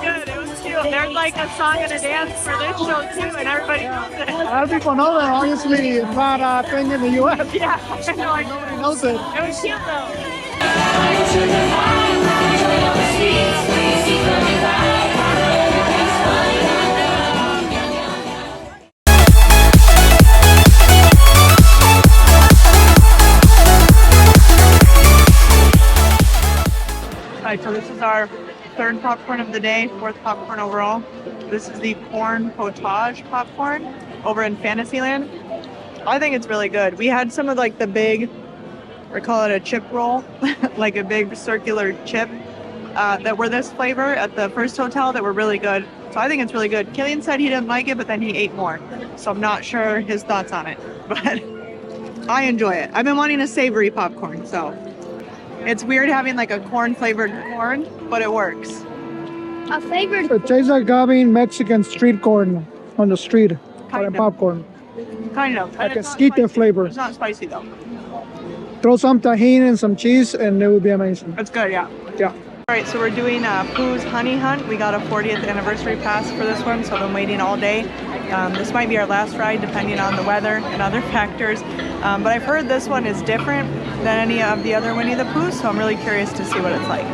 good. It was cute. There's like a song and a dance for this show too, and everybody knows it. A lot of people know that. Obviously, it's not a thing in the U.S. Yeah, Nobody knows it. it was cute though. Alright, so this is our third popcorn of the day, fourth popcorn overall. This is the corn potage popcorn over in Fantasyland. I think it's really good. We had some of like the big, we call it a chip roll, like a big circular chip that were this flavor at the first hotel that were really good. So I think it's really good. Killian said he didn't like it, but then he ate more. So I'm not sure his thoughts on it, but I enjoy it. I've been wanting a savory popcorn, so. It's weird having like a corn flavored corn, but it works. A favorite. It tastes like having Mexican street corn on the street. Kind Or of. popcorn. Kind of. Like And a it's not esquite spicy. flavor. It's not spicy though. Throw some tahini and some cheese and it would be amazing. It's good, yeah. Yeah. All right, so we're doing Pooh's Honey Hunt. We got a 40th anniversary pass for this one, so I've been waiting all day. This might be our last ride depending on the weather and other factors. But I've heard this one is different than any of the other Winnie the Poohs, so I'm really curious to see what it's like.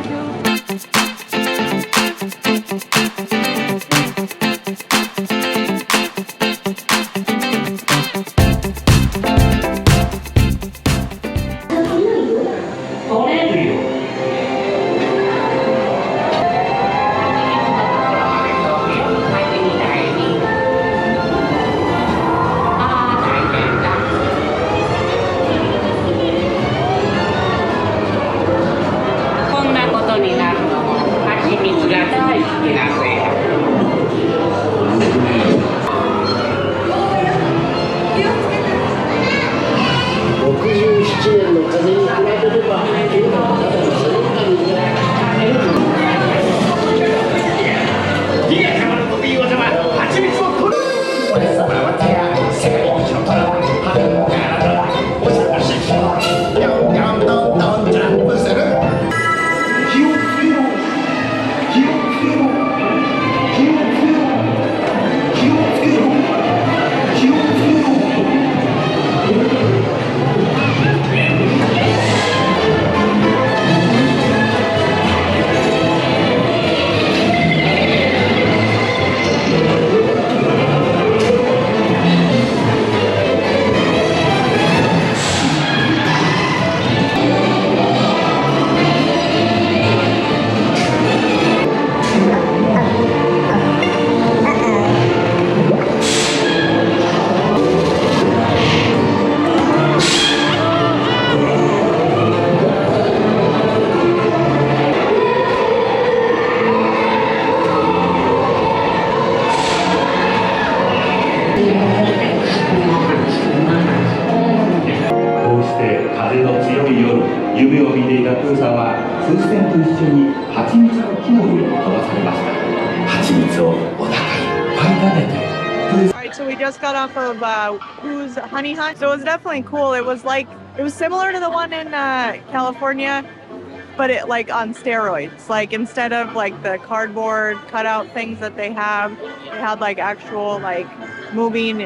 Alright, So we just got off of Who's Honey Hunt. So it was definitely cool. It was similar to the one in California, but it like on steroids. Like instead of like the cardboard cutout things that they have, they had like actual like moving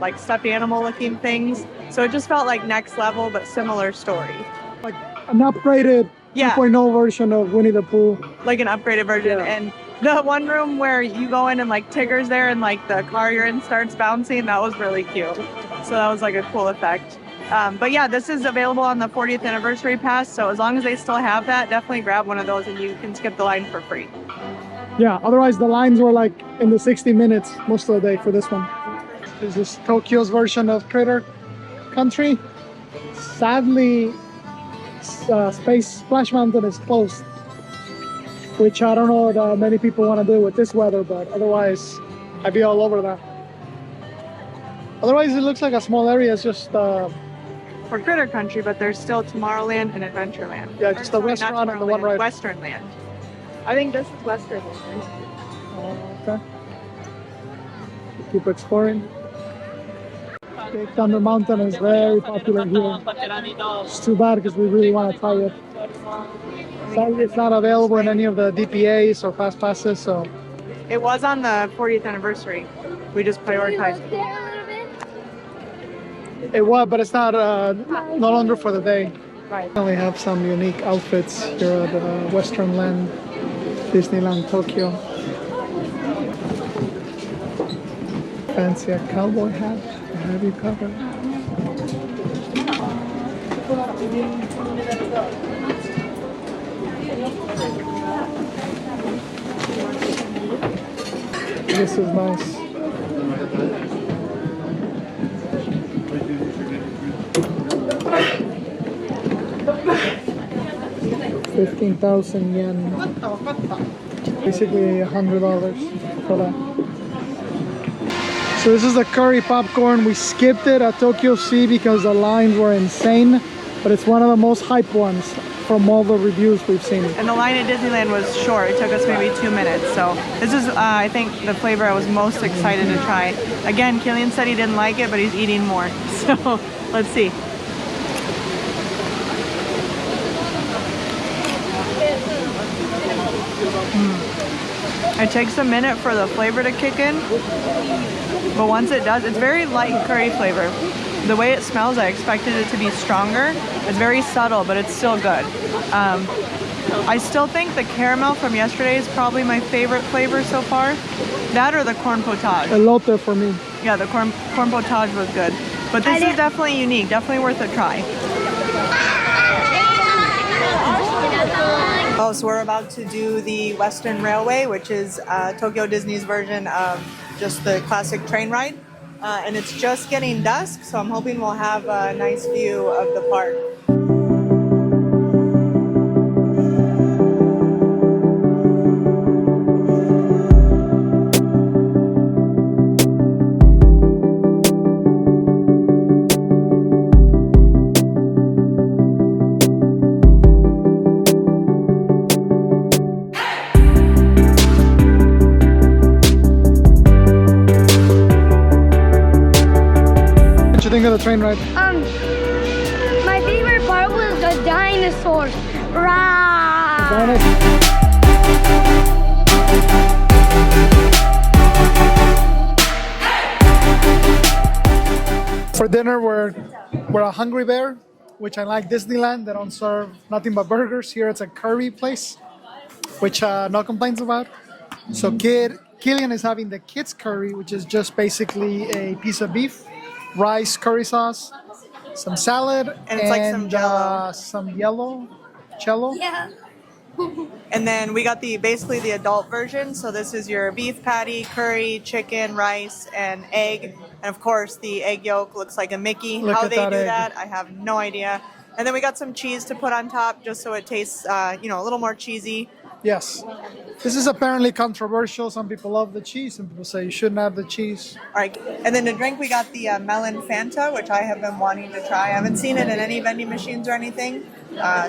like stuffed animal looking things. So it just felt like next level, but similar story. Like an upgraded 2.0 version of Winnie the Pooh. Like an upgraded version. And the one room where you go in and like Tigger's there and like the car you're in starts bouncing, that was really cute. So that was like a cool effect. But yeah, this is available on the 40th anniversary pass. So as long as they still have that, definitely grab one of those and you can skip the line for free. Yeah, otherwise the lines were like in the 60 minutes most of the day for this one. This is Tokyo's version of Critter Country. Sadly, Space Splash Mountain is closed, which I don't know that many people want to do with this weather, but otherwise I'd be all over that. Otherwise it looks like a small area. It's just for Critter Country, but there's still Tomorrowland and Adventureland. Yeah, just a restaurant and the one ride. Westernland. I think this is Westernland. Okay. Keep exploring. Big Thunder Mountain is very popular here. It's too bad because we really want to try it. Sadly, it's not available in any of the DPAs or fast passes, so. It was on the 40th anniversary. We just prioritized it. It was, but it's not no longer for the day. Right. We only have some unique outfits here at Westernland Disneyland Tokyo. Fancy a cowboy hat. I have you covered. This is nice. $15,000 yen. Basically $100 for that. So this is the curry popcorn. We skipped it at Tokyo Sea because the lines were insane, but it's one of the most hyped ones from all the reviews we've seen. And the line at Disneyland was short. It took us maybe 2 minutes. So this is, I think, the flavor I was most excited to try. Again, Killian said he didn't like it, but he's eating more. So let's see. It takes a minute for the flavor to kick in, but once it does, it's very light curry flavor. The way it smells, I expected it to be stronger. It's very subtle, but it's still good. I still think the caramel from yesterday is probably my favorite flavor so far. That or the corn potage. Elote for me. Yeah, the corn potage was good. But this is definitely unique, definitely worth a try. Oh, so we're about to do the Western Railway, which is Tokyo Disney's version of just the classic train ride. And it's just getting dusk, so I'm hoping we'll have a nice view of the park. What do you think of the train ride? My favorite part was the dinosaurs. Rah! For dinner, we're a Hungry Bear, which I like Disneyland. They don't serve nothing but burgers. Here it's a curry place, which no complaints about. So Killian is having the kids curry, which is just basically a piece of beef, rice, curry sauce, some salad, And it's like some Jell-O. some yellow cello. Yeah. And then we got basically the adult version. So this is your beef patty, curry, chicken, rice, and egg. And of course, the egg yolk looks like a Mickey. Look How at they that do egg. that, I have no idea. And then we got some cheese to put on top, just so it tastes, a little more cheesy. Yes. This is apparently controversial. Some people love the cheese. Some people say you shouldn't have the cheese. All right. And then to drink, we got the melon Fanta, which I have been wanting to try. I haven't seen it in any vending machines or anything.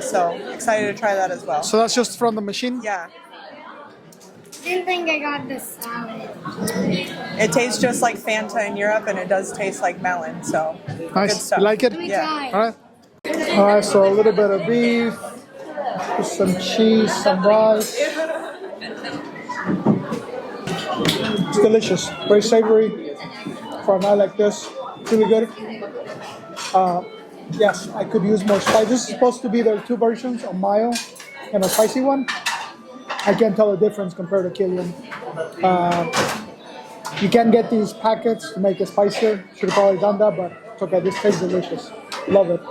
So excited to try that as well. So that's just from the machine? Yeah. Didn't think I got the salad. It tastes just like Fanta in Europe, and it does taste like melon. So good Nice. stuff. You like it? Yeah. All right. All right. So a little bit of beef, with some cheese, some rice. It's delicious. Very savory for a night like this. It's really good. Yes, I could use more spice. This is supposed to be there are two versions, a mild and a spicy one. I can't tell the difference compared to Killian. You can get these packets to make it spicier. Should have probably done that, but it's okay. This tastes delicious. Love it.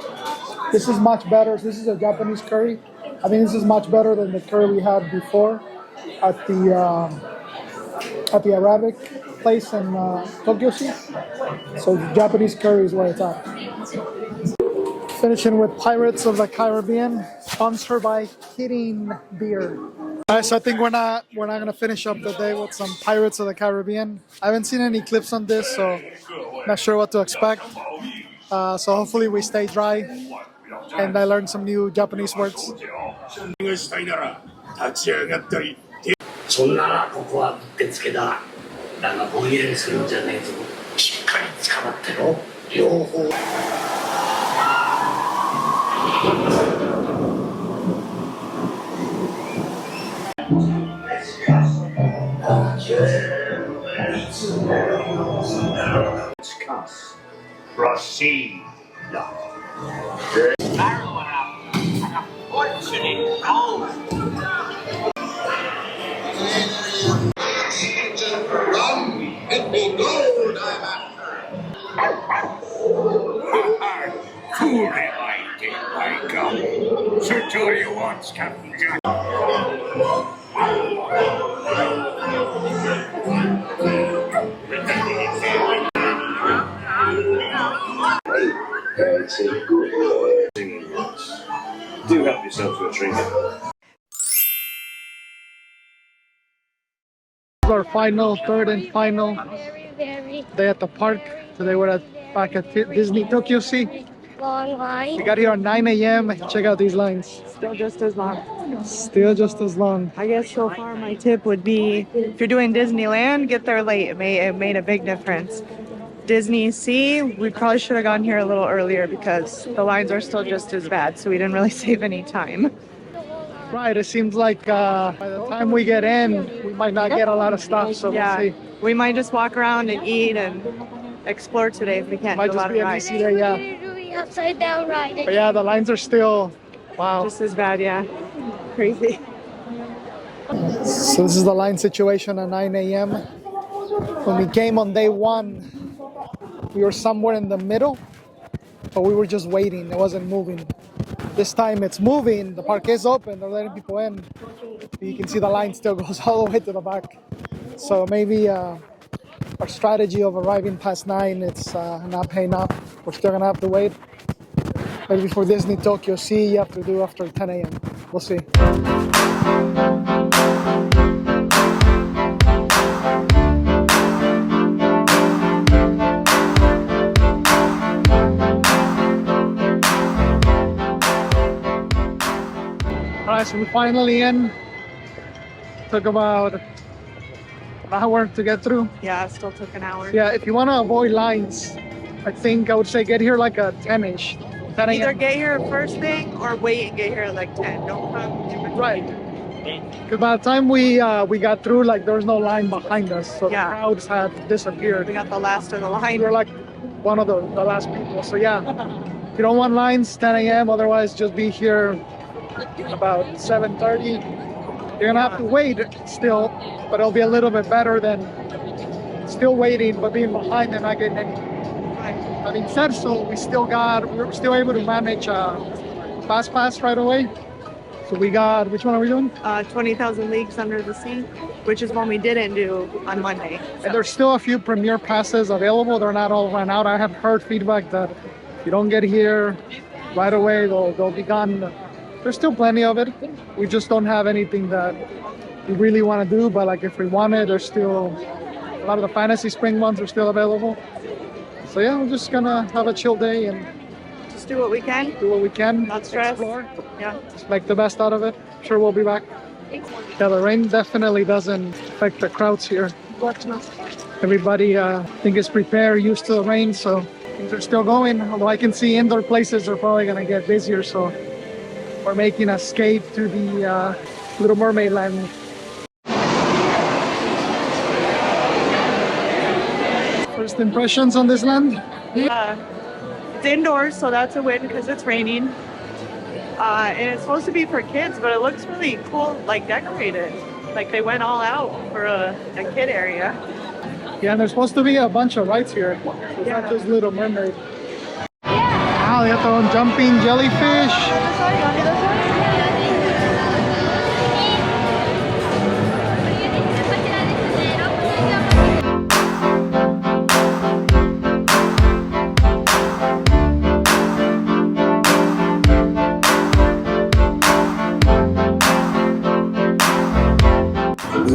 This is much better. This is a Japanese curry. I think this is much better than the curry we had before at the Arabic place in Tokyo Sea. So the Japanese curry is where it's at. Finishing with Pirates of the Caribbean, sponsored by Kidding Beer. Alright, so I think we're not gonna finish up the day with some Pirates of the Caribbean. I haven't seen any clips on this, so not sure what to expect. So hopefully we stay dry and I learn some new Japanese words. そんならここはうってつけだ。だがぼんやりするんじゃねえぞ。しっかり捕まってろ。両方。Discuss. Proceed. Barrel it up. And a fortune in gold. Run! It be gold I'm after! Cool it, I did, my gum. Search all you want, Captain Jack. That's a good boy. Singing once. Do help yourself to a drink. Our final, third and final Very day at the park. Today we're back at Disney Tokyo Sea. long line. We got here at 9 a.m. Check out these lines. Still just as long. Still just as long. I guess so far my tip would be if you're doing Disneyland, get there late. It made a big difference. DisneySea, we probably should have gone here a little earlier because the lines are still just as bad, so we didn't really save any time. Right, it seems like by the time we get in, we might not get a lot of stuff, so Yeah, we'll see. we might just walk around and eat and explore today if we can't Might do a lot just be of an rides. easy day, yeah. We're doing upside down ride. But yeah, the lines are still, wow. Just as bad, yeah. Crazy. So this is the line situation at 9 a.m. When we came on day one, we were somewhere in the middle, but we were just waiting. It wasn't moving. This time it's moving. The park is open. They're letting people in. But you can see the line still goes all the way to the back. So maybe our strategy of arriving past 9, it's not paying off. We're still gonna have to wait. Maybe for Disney Tokyo Sea, you have to do after 10 a.m. We'll see. Alright, so we're finally in. Took about an hour to get through. Yeah, it still took an hour. Yeah, if you want to avoid lines, I think I would say get here like a 10-ish. 10 Either a.m. get here first thing or wait and get here at like 10. Don't come in between. Right. Because by the time we got through, like there was no line behind us, so Yeah. the crowds had disappeared. We got the last of the We line. were like one of the last people. So yeah, if you don't want lines, 10 a.m. Otherwise, just be here about 7:30. You're gonna have to wait still, but it'll be a little bit better than still waiting but being behind and not getting any. Having said so, we were still able to manage fast pass right away. So we got, which one are we doing? 20,000 Leagues Under the Sea, which is one we didn't do on Monday. And there's still a few premier passes available. They're not all run out. I have heard feedback that if you don't get here right away, they'll be gone. There's still plenty of it. We just don't have anything that we really want to do. But like if we want it, there's still a lot of the fantasy spring ones are still available. So yeah, we're just gonna have a chill day and Just do what we can. do what we can. Not stress. Explore. Yeah. Just make the best out of it. Sure, we'll be back. Yeah, the rain definitely doesn't affect the crowds here. Everybody, I think, is prepared, used to the rain, so things are still going. Although I can see indoor places are probably gonna get busier, so we're making a escape to the Little Mermaid land. First impressions on this land? It's indoors, so that's a win because it's raining. And it's supposed to be for kids, but it looks really cool, like decorated. Like they went all out for a kid area. Yeah, and there's supposed to be a bunch of rides here. So it's not just Little Mermaid. Wow, they have their own jumping jellyfish.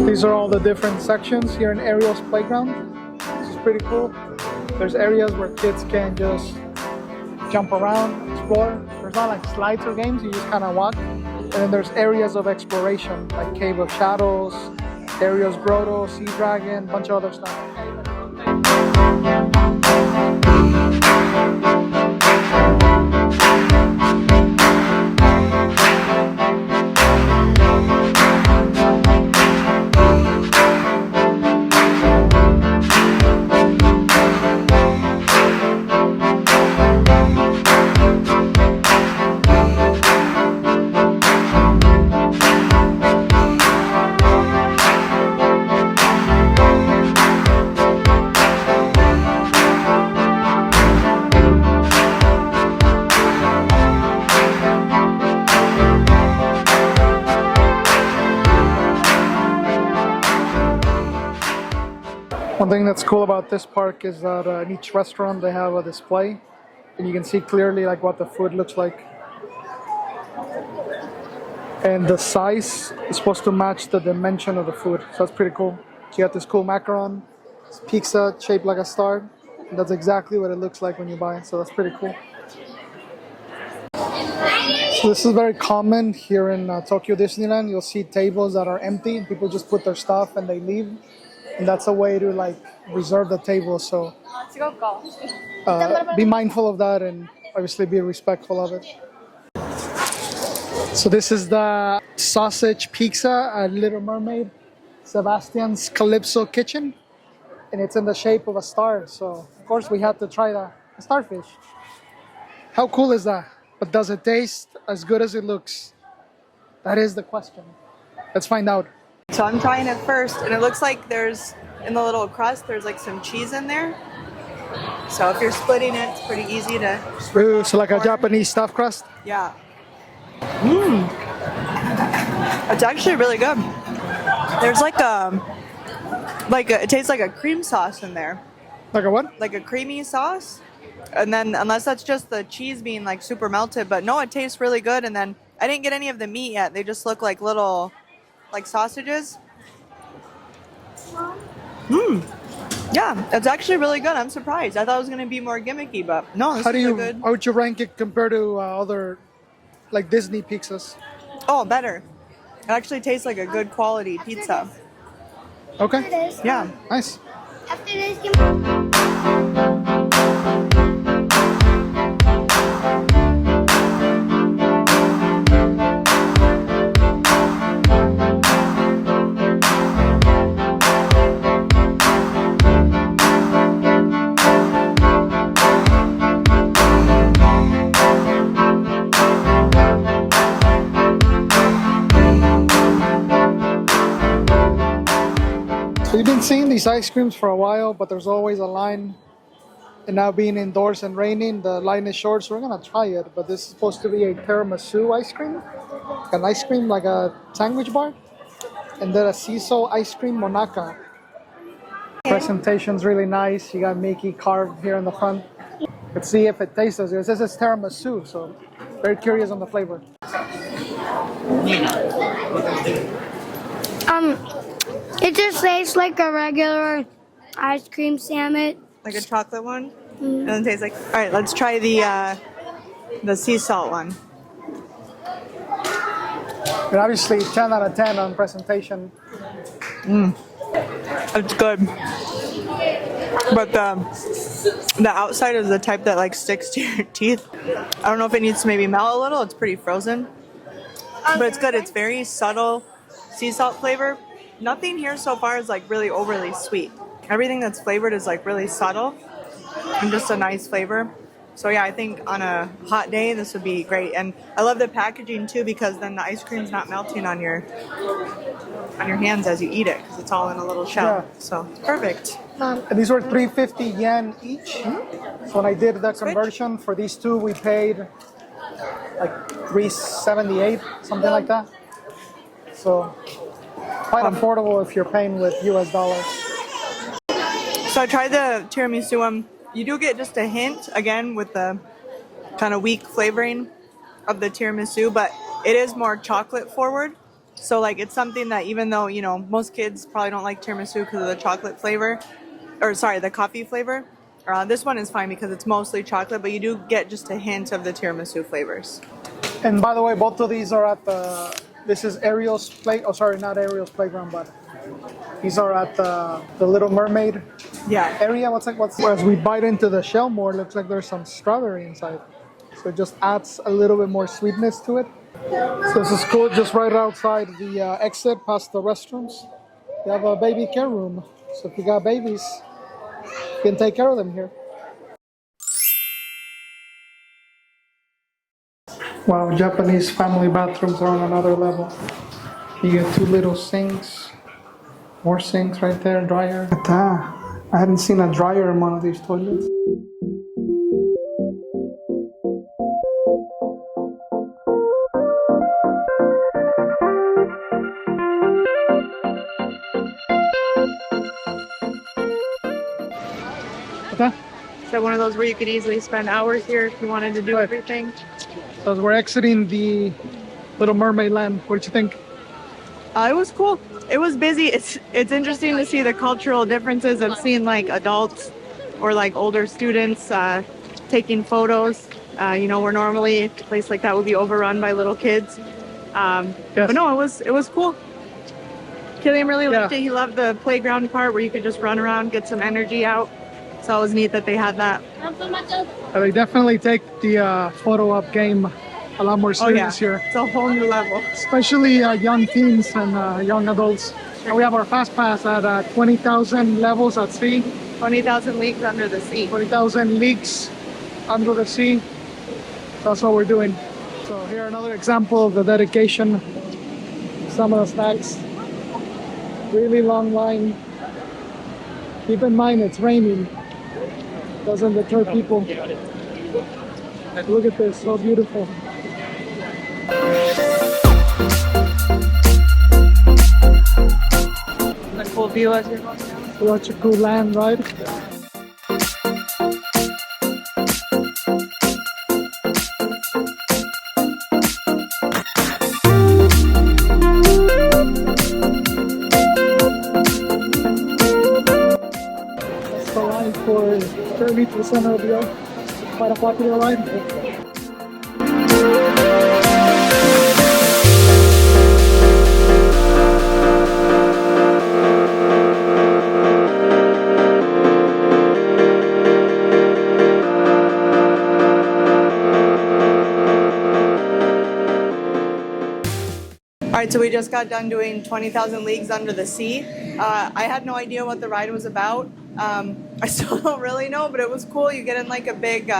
These are all the different sections here in Ariel's playground. This is pretty cool. There's areas where kids can just jump around, explore. There's not like slides or games, you just kind of walk. And then there's areas of exploration, like Cave of Shadows, Ariel's Grotto, Sea Dragon, a bunch of other stuff. One thing that's cool about this park is that in each restaurant they have a display and you can see clearly like what the food looks like. And the size is supposed to match the dimension of the food, so that's pretty cool. So you got this cool macaron, this pizza shaped like a star, and that's exactly what it looks like when you buy it, so that's pretty cool. So this is very common here in Tokyo Disneyland. You'll see tables that are empty, people just put their stuff and they leave. And that's a way to like reserve the table, so be mindful of that and obviously be respectful of it. So this is the sausage pizza at Little Mermaid, Sebastian's Calypso Kitchen, and it's in the shape of a star, so of course we had to try the starfish. How cool is that? But does it taste as good as it looks? That is the question. Let's find out. So I'm trying it first, and it looks like there's, in the little crust, there's like some cheese in there. So if you're splitting it, it's pretty easy to... Ooh, so like a Japanese stuffed crust? Yeah. Mmm. It's actually really good. There's like a, it tastes like a cream sauce in there. Like a what? Like a creamy sauce. And then, unless that's just the cheese being like super melted, but no, it tastes really good. And then I didn't get any of the meat yet. They just look like little... like sausages. Yeah, it's actually really good. I'm surprised. I thought it was gonna be more gimmicky, but no, this is good. How would you rank it compared to other like Disney pizzas? Oh, better. It actually tastes like a good quality pizza. Okay. Yeah. Nice. After this, So you've been seeing these ice creams for a while, but there's always a line. And now being indoors and raining, the line is short, so we're gonna try it. But this is supposed to be a tiramisu ice cream. An ice cream like a sandwich bar. And then a Ciso ice cream monaka. Presentation's really nice. You got Mickey carved here in the front. Let's see if it tastes as good. It says it's tiramisu, so very curious on the flavor. it just tastes like a regular ice cream sandwich. Like a chocolate one. Doesn't taste like. All right, let's try the sea salt one. And obviously 10 out of 10 on presentation. It's good. but the outside is the type that like sticks to your teeth. I don't know if it needs to maybe melt a little. It's pretty frozen, but it's good. It's very subtle sea salt flavor. Nothing here so far is like really overly sweet. Everything that's flavored is like really subtle and just a nice flavor. So yeah, I think on a hot day this would be great. And I love the packaging too, because then the ice cream's not melting on your hands as you eat it, because it's all in a little shell. Yeah. So it's perfect. And these were 350 yen each. So when I did the conversion for these two, we paid like 378, something like that. So quite affordable if you're paying with US dollars. So I tried the tiramisu one. You do get just a hint, again, with the kind of weak flavoring of the tiramisu, but it is more chocolate forward. So like it's something that, even though, you know, most kids probably don't like tiramisu because of the chocolate flavor, or sorry, the coffee flavor. This one is fine because it's mostly chocolate, but you do get just a hint of the tiramisu flavors. And by the way, both of these are at this is Ariel's not Ariel's playground, but these are at the Little Mermaid area. As we bite into the shell more, it looks like there's some strawberry inside. So it just adds a little bit more sweetness to it. So this is cool, just right outside the exit past the restrooms. They have a baby care room. So if you got babies, you can take care of them here. Wow, Japanese family bathrooms are on another level. You get two little sinks. More sinks right there, dryer. I hadn't seen a dryer in one of these toilets. So one of those where you could easily spend hours here if you wanted to do everything. So as we're exiting the Little Mermaid land, what did you think? It was cool. It was busy. It's interesting to see the cultural differences of seeing like adults or like older students taking photos. You know, where normally a place like that would be overrun by little kids. Yes. But no, it was cool. Killian really liked it. He loved the playground part where you could just run around, get some energy out. So it was neat that they had that. They definitely take the photo op game a lot more serious here. It's a whole new level. Especially young teens and young adults. And we have our fast pass at 20,000 levels at sea. 20,000 leagues under the sea. 20,000 leagues under the sea. That's what we're doing. So here another example of the dedication. Some of the snacks. Really long line. Keep in mind it's raining. Doesn't deter people. Look at this, so beautiful. A cool view as you're going down. Such a cool land, right? That's the line for 30% of the quite a popular ride. Alright, so we just got done doing 20,000 Leagues Under the Sea. I had no idea what the ride was about. I still don't really know, but it was cool. You get in like a big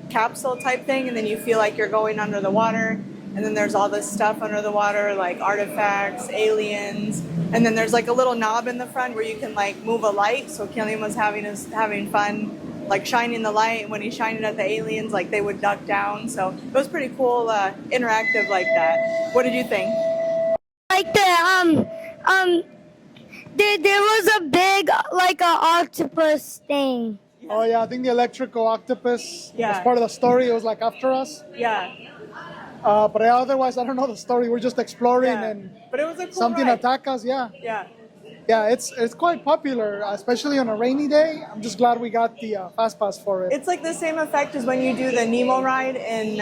capsule type thing, and then you feel like you're going under the water. And then there's all this stuff under the water, like artifacts, aliens. And then there's like a little knob in the front where you can like move a light. So Killian was having fun, like shining the light. When he shined it at the aliens, like they would duck down. So it was pretty cool, interactive like that. What did you think? Like there was a big like a octopus thing. Oh yeah, I think the electrical octopus Yeah. was part of the story. It was like after us. Yeah. But otherwise, I don't know the story. We're just exploring and But it was a cool something ride. attack us. Yeah, Yeah. yeah. It's quite popular, especially on a rainy day. I'm just glad we got the fast pass for it. It's like the same effect as when you do the Nemo ride in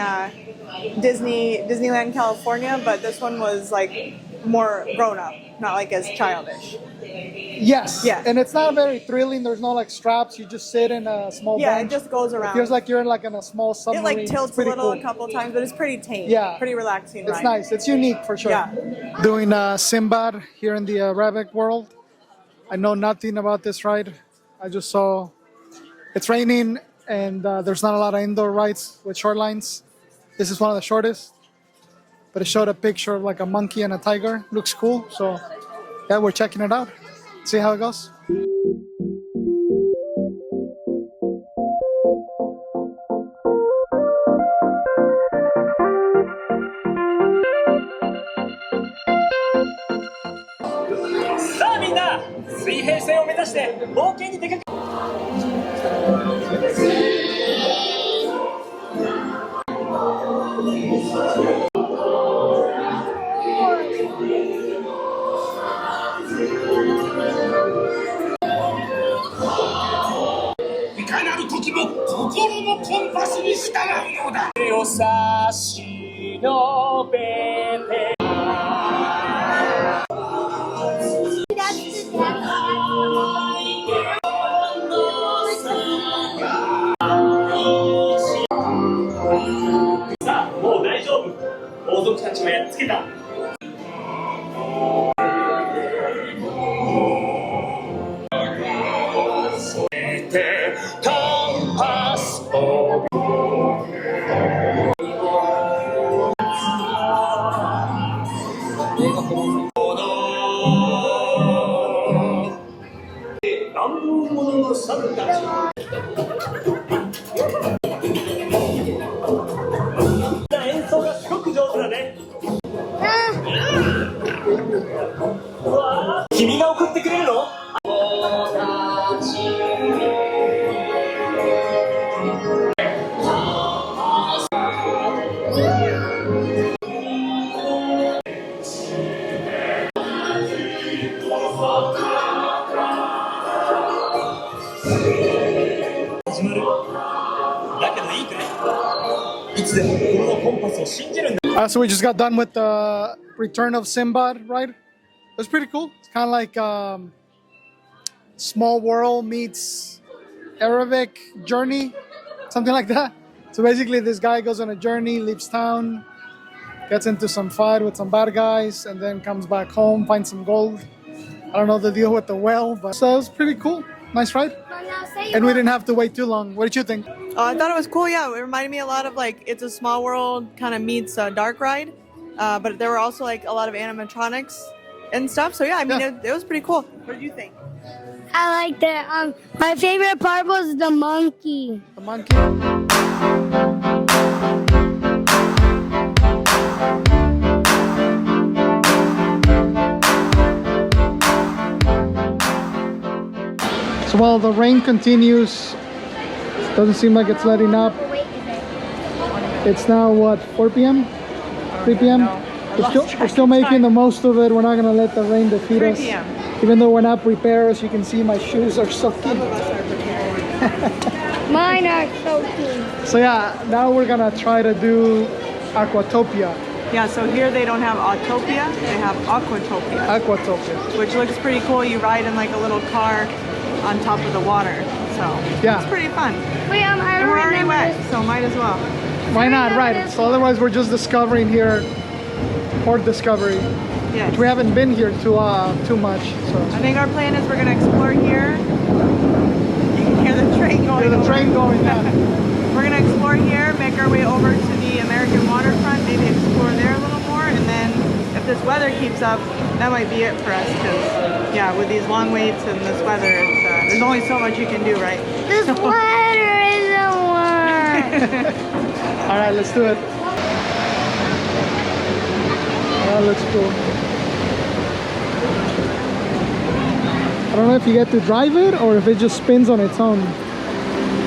Disneyland California, but this one was like more grown up, not like as childish. Yes. Yeah. And it's not very thrilling. There's no like straps. You just sit in a small Yeah, bench. it just goes around. It feels like you're in like in a small It submarine. like It's tilts a pretty little cool. a couple times, but it's pretty tame. Yeah. Pretty relaxing. It's ride. nice. It's unique for sure. Yeah. Doing Sinbad here in the Rabbit World. I know nothing about this ride. I just saw it's raining and there's not a lot of indoor rides with short lines. This is one of the shortest. But it showed a picture of like a monkey and a tiger. Looks cool. So yeah, we're checking it out. See how it goes. So we just got done with the Return of Sinbad, right? It was pretty cool. It's kind of like Small World meets Arabic Journey, something like that. So basically this guy goes on a journey, leaves town, gets into some fight with some bad guys, and then comes back home, finds some gold. I don't know the deal with the well, but so it was pretty cool. Nice ride. And we didn't have to wait too long. What did you think? I thought it was cool. Yeah, it reminded me a lot of like It's a Small World kind of meets Dark Ride, but there were also like a lot of animatronics and stuff. So yeah, I mean it was pretty cool. What did you think? I liked it. My favorite part was the monkey. The monkey. So while the rain continues, doesn't seem like it's letting up. It's now what, 4 p.m? 3 p.m? We're still making the most of it. We're not gonna let the rain defeat us. 3 p.m. Even though we're not prepared, as you can see, my shoes are soaking. Some of us are prepared. Mine are soaking. So yeah, now we're gonna try to do Aquatopia. Yeah, so here they don't have Autopia, they have Aquatopia, Aquatopia. which looks pretty cool. You ride in like a little car on top of the water. So Yeah. it's pretty fun. Wait, I And we're already remember wet, this. so might as well. Why not, right? So otherwise we're just discovering here, port discovery. Yes. We haven't been here too much, so. I think our plan is we're gonna explore here. You can hear the train going. Hear the over. train going down. We're gonna explore here, make our way over to the American waterfront, maybe explore there a little more, and then if this weather keeps up, that might be it for us. Because yeah, with these long waits and this weather, it's, there's only so much you can do, right? This sweater isn't warm. All right, let's do it. That looks cool. I don't know if you get to drive it or if it just spins on its own,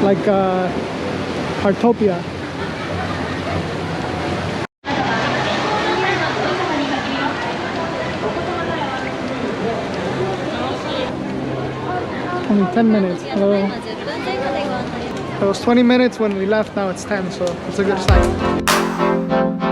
like Heartopia. Only 10 minutes. Hello. It was 20 minutes when we left, now it's 10, so it's a good sign.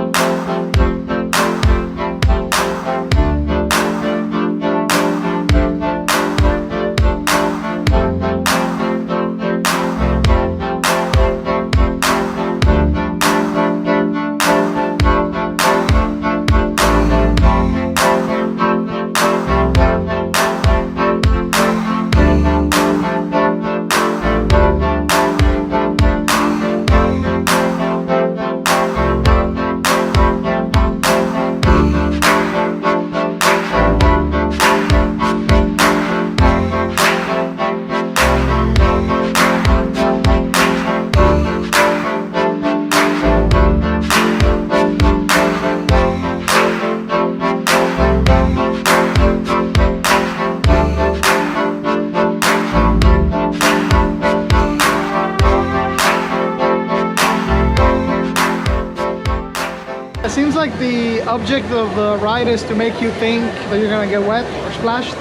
It seems like the object of the ride is to make you think that you're gonna get wet or splashed,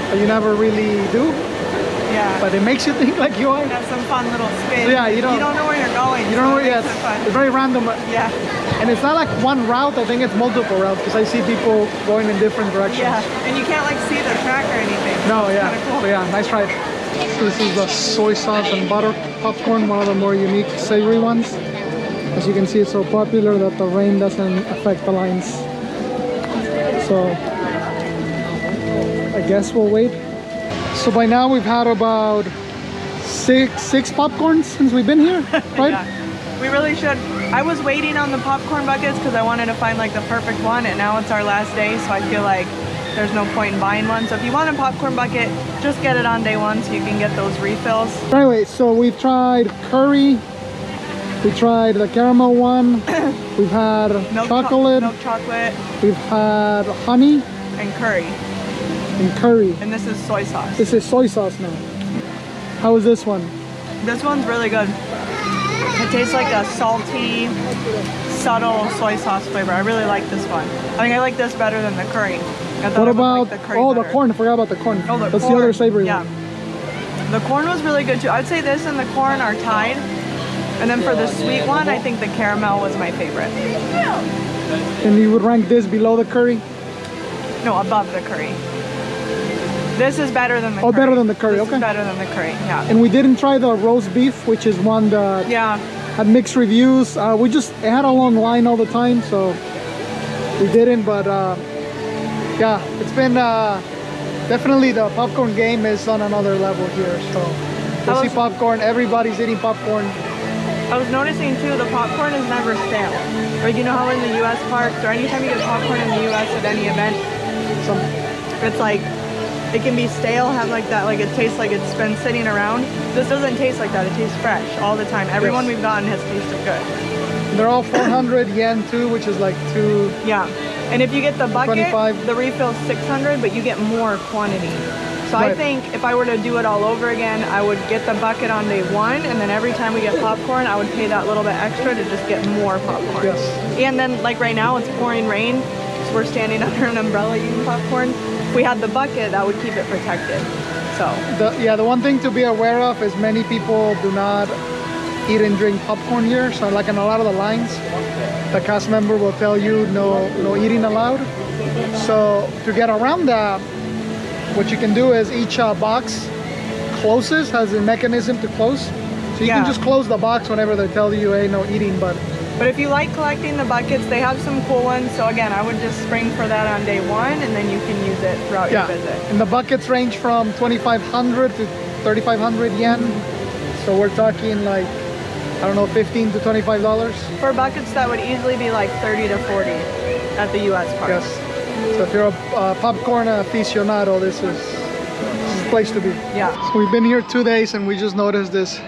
but you never really do. Yeah. But it makes you think like you are. Have some fun little spins. So yeah, you don't know where you're going. You don't know where yet. It's very random. Yeah. And it's not like one route. I think it's multiple routes because I see people going in different directions. Yeah. And you can't like see the track or anything. No, yeah. Cool. So yeah, nice ride. This is the soy sauce and butter popcorn, one of the more unique savory ones. As you can see, it's so popular that the rain doesn't affect the lines. So I guess we'll wait. So by now we've had about six popcorns since we've been here, right? Yeah. We really should. I was waiting on the popcorn buckets because I wanted to find like the perfect one, and now it's our last day, so I feel like there's no point in buying one. So if you want a popcorn bucket, just get it on day one so you can get those refills. Anyway, so we've tried curry, we tried the caramel one, we've had Milk chocolate, we've had honey and curry. And this is soy sauce. This is soy sauce now. How is this one? This one's really good. It tastes like a salty, subtle soy sauce flavor. I really like this one. I think I like this better than the curry. What about, the corn? I forgot about the corn. Oh, that's the other savory one. The corn was really good too. I'd say this and the corn are tied. And then for the sweet one, I think the caramel was my favorite. And you would rank this below the curry? No, above the curry. This is better than the curry. Oh, better than the curry, This okay. is better than the curry, yeah. And we didn't try the roast beef, which is one that had mixed reviews. It had a long line all the time, so we didn't, but yeah, it's been definitely the popcorn game is on another level here. So we'll see popcorn, everybody's eating popcorn. I was noticing too, the popcorn is never stale. Like, you know how in the US parks, or anytime you get popcorn in the US at any event, it's like, it can be stale, have like that, like it tastes like it's been sitting around. This doesn't taste like that, it tastes fresh all the time. Everyone we've gotten has tasted good. They're all 400 yen too, which is like two. Yeah, and if you get the bucket, 25. the refill's 600, but you get more quantity. So I think if I were to do it all over again, I would get the bucket on day one, and then every time we get popcorn, I would pay that little bit extra to just get more popcorn. Yes. And then like right now, it's pouring rain, so we're standing under an umbrella eating popcorn. If we had the bucket, that would keep it protected. So the one thing to be aware of is many people do not eat and drink popcorn here. So like in a lot of the lines, the cast member will tell you no eating allowed. So to get around that, what you can do is each box closes, has a mechanism to close. So you can just close the box whenever they tell you, hey, no eating. But if you like collecting the buckets, they have some cool ones. So again, I would just spring for that on day one, and then you can use it throughout your visit. And the buckets range from 2,500 to 3,500 yen. So we're talking like, I don't know, $15 to $25. For buckets, that would easily be like 30 to 40 at the US park. Yes. So if you're a popcorn aficionado, this is the place to be. Yeah. So we've been here 2 days and we just noticed this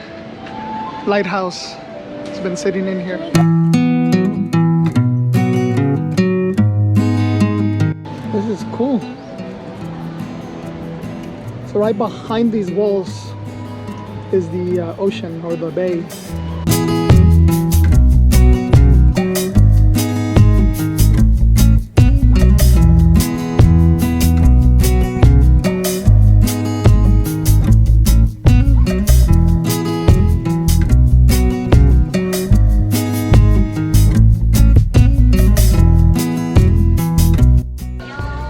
lighthouse. It's been sitting in here. This is cool. So right behind these walls is the ocean or the bay.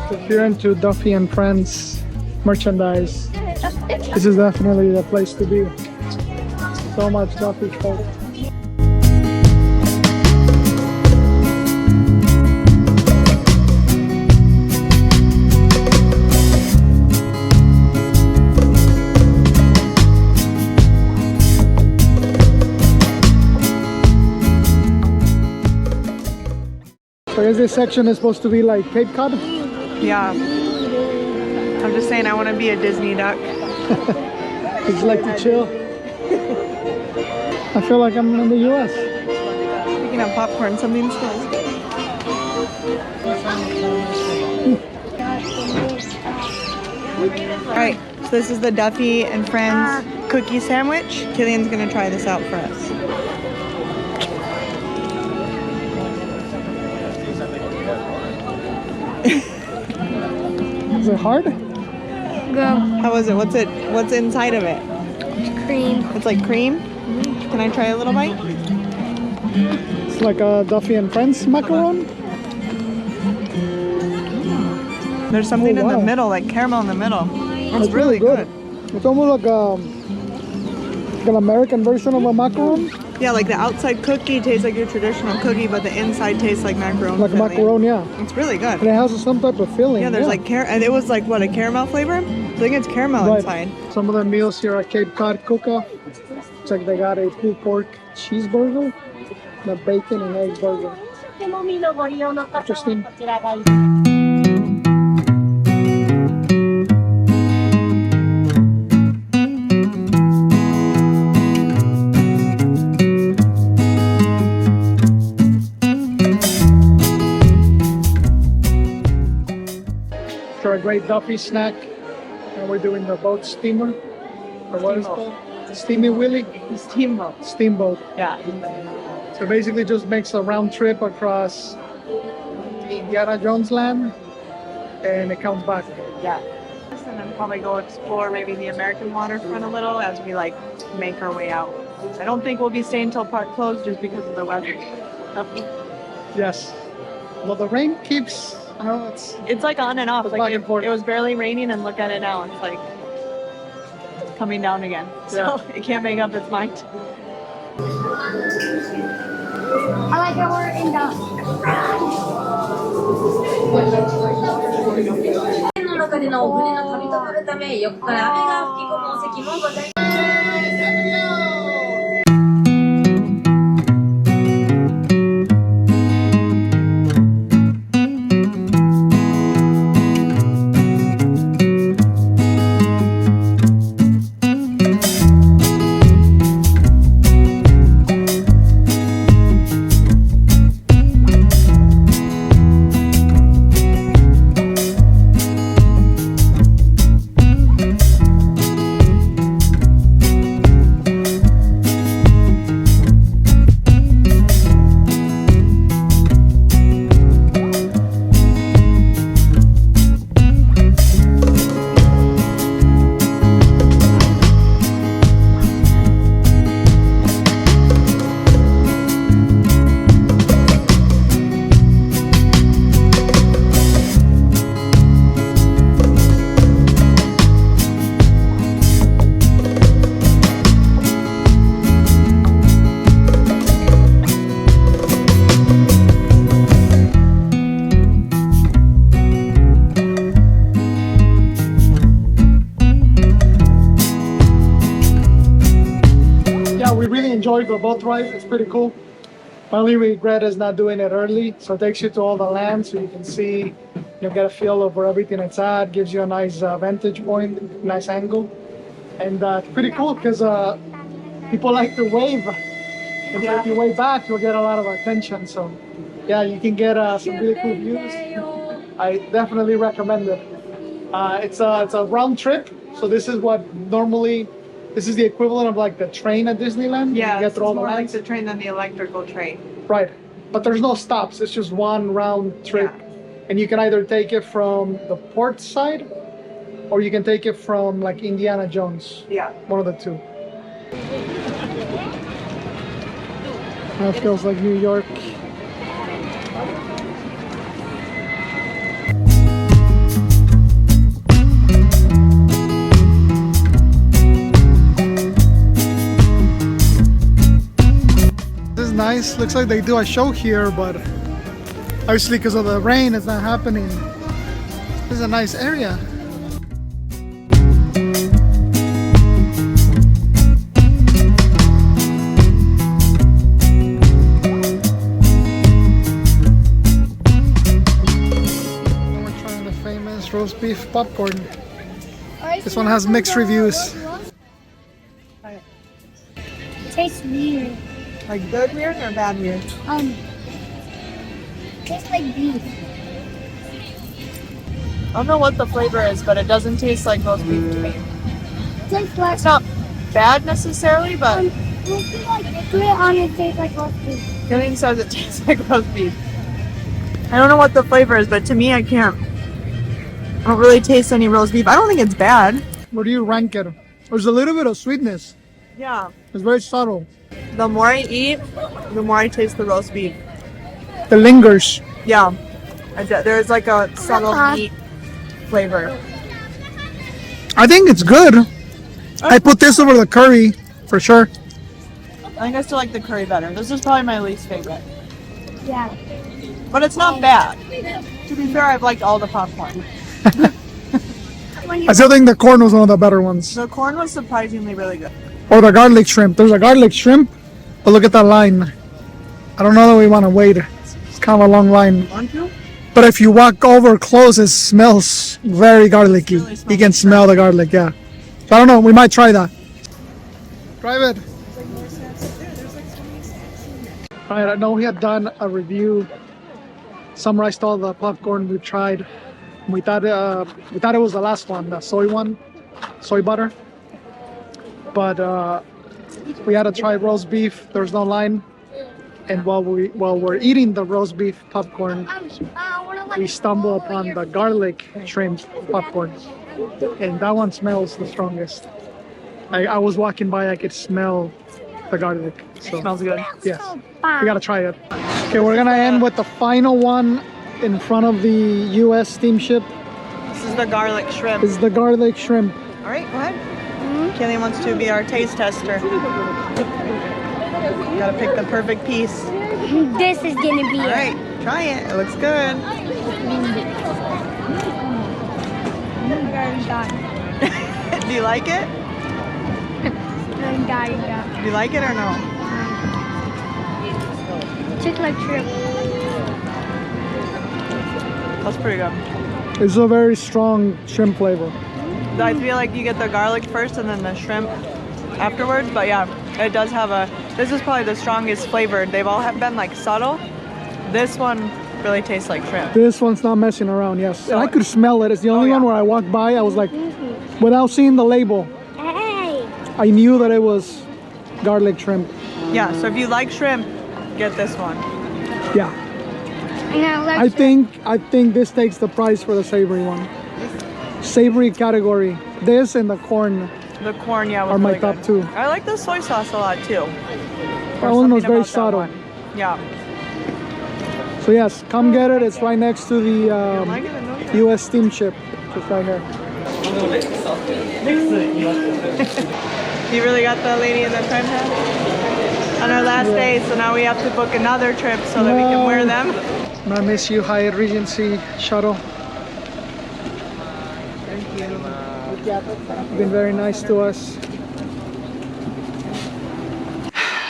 If you're into Duffy and Friends merchandise, this is definitely the place to be. So much Duffy stuff. So I guess this section is supposed to be like Cape Cod? Yeah. I'm just saying I want to be a Disney duck. Just like to chill. I feel like I'm in the US. Speaking of popcorn, something smells good. Alright, so this is the Duffy and Friends cookie sandwich. Killian's gonna try this out for us. Is it hard? Go. How is it? What's inside of it? Cream. It's like cream? Can I try a little bite? It's like a Duffy and Friends macaron. There's something Oh, in the wow. middle, like caramel in the middle. It's That's really good. It's almost like an American version of a macaron. Yeah, like the outside cookie tastes like your traditional cookie, but the inside tastes like macaroni. Like a macaron, yeah. It's really good. And it has some type of filling. Yeah, there's like and it was like what, a caramel flavor? I think it's caramel Right. inside. Some of the meals here at Cape Cod Cook-Off. It's like they got a pulled pork cheeseburger, and a bacon and egg burger. Interesting. For a great Duffy snack, and we're doing the boat steamer, or what is it called? Steamy Willie? Steamboat. Steamboat. Yeah. So basically just makes a round trip across the Indiana Jones land, and it comes back. Yeah. And then probably go explore maybe the American waterfront a little as we like make our way out. I don't think we'll be staying till park closed just because of the weather. Yes. Well, the rain keeps, It's like on and off. It's Like back and forth. it was barely raining, and look at it now. It's like coming down again. So it can't make up its mind. I like how we're in the. の中でのお船の旅となるため、横から雨が吹き込むお席もございます。 enjoyed the boat ride. It's pretty cool. My only regret is not doing it early. So it takes you to all the land so you can see, you get a feel of where everything is at, gives you a nice vantage point, nice angle. And it's pretty cool because people like to wave. And if you wave back, you'll get a lot of attention. So yeah, you can get some really cool views. I definitely recommend it. It's a round trip. So this is what normally, this is the equivalent of like the train at Disneyland. Yeah, you get it's through all the more like lands. the train than the electrical train. Right, but there's no stops. It's just one round trip. Yeah. And you can either take it from the port side or you can take it from like Indiana Jones. Yeah. One of the two. That feels like New York. This is nice. Looks like they do a show here, but obviously because of the rain, it's not happening. This is a nice area. We're trying the famous roast beef popcorn. This one has mixed reviews. Tastes weird. Like good weird or bad weird? Tastes like beef. I don't know what the flavor is, but it doesn't taste like roast beef to me. Tastes like It's not bad necessarily, but do it on it tastes like roast beef. Gillian says it tastes like roast beef. I don't know what the flavor is, but to me, I can't I don't really taste any roast beef. I don't think it's bad. Where do you rank it? There's a little bit of sweetness. Yeah. It's very subtle. The more I eat, the more I taste the roast beef. It lingers. Yeah. There's like a subtle meat flavor. I think it's good. I put this over the curry for sure. I think I still like the curry better. This is probably my least favorite. Yeah. But it's not bad. To be fair, I've liked all the popcorn. I still think the corn was one of the better ones. The corn was surprisingly really good. Or the garlic shrimp. There's a garlic shrimp, but look at that line. I don't know that we want to wait. It's kind of a long line. Want to? But if you walk over close, it smells very garlicky. Really smells You can like smell the garlic, yeah. So I don't know, we might try that. Try it. Alright, I know we had done a review, summarized all the popcorn we tried. We thought it was the last one, the soy one, soy butter. But we had to try roast beef. There's no line. And while we're eating the roast beef popcorn, we stumble upon the garlic shrimp popcorn, and that one smells the strongest. I was walking by, I could smell the garlic. So, Smells good. yes, we gotta try it. Okay, we're gonna end with the final one in front of the U.S. steamship. This is the garlic shrimp. This is the garlic shrimp. All right, go ahead. Killian wants to be our taste tester. Gotta pick the perfect piece. This is gonna be All right, try it. It looks good. Do you like it? Do you like it or no? Just like shrimp. That's pretty good. It's a very strong shrimp flavor. I feel like you get the garlic first and then the shrimp afterwards, but yeah, it does have this is probably the strongest flavored. They've all been like subtle. This one really tastes like shrimp. This one's not messing around, yes. So- And I could smell it. It's the only yeah. one where I walked by, I was like, without seeing the label, Hey. I knew that it was garlic shrimp. Yeah, so if you like shrimp, get this one. Yeah. I think this takes the prize for the savory one. Savory category. This and the corn The corn, yeah, was are my really top good. two. I like the soy sauce a lot too. That one was very subtle. Yeah. So yes, come get it. It's right next to the Like it or no? U.S. steamship. Just right here. You really got the Lady in the Tramp on our last day, so now we have to book another trip so that we can wear them. And I miss you, Hyatt Regency shuttle. Thank you. You've been very nice to us.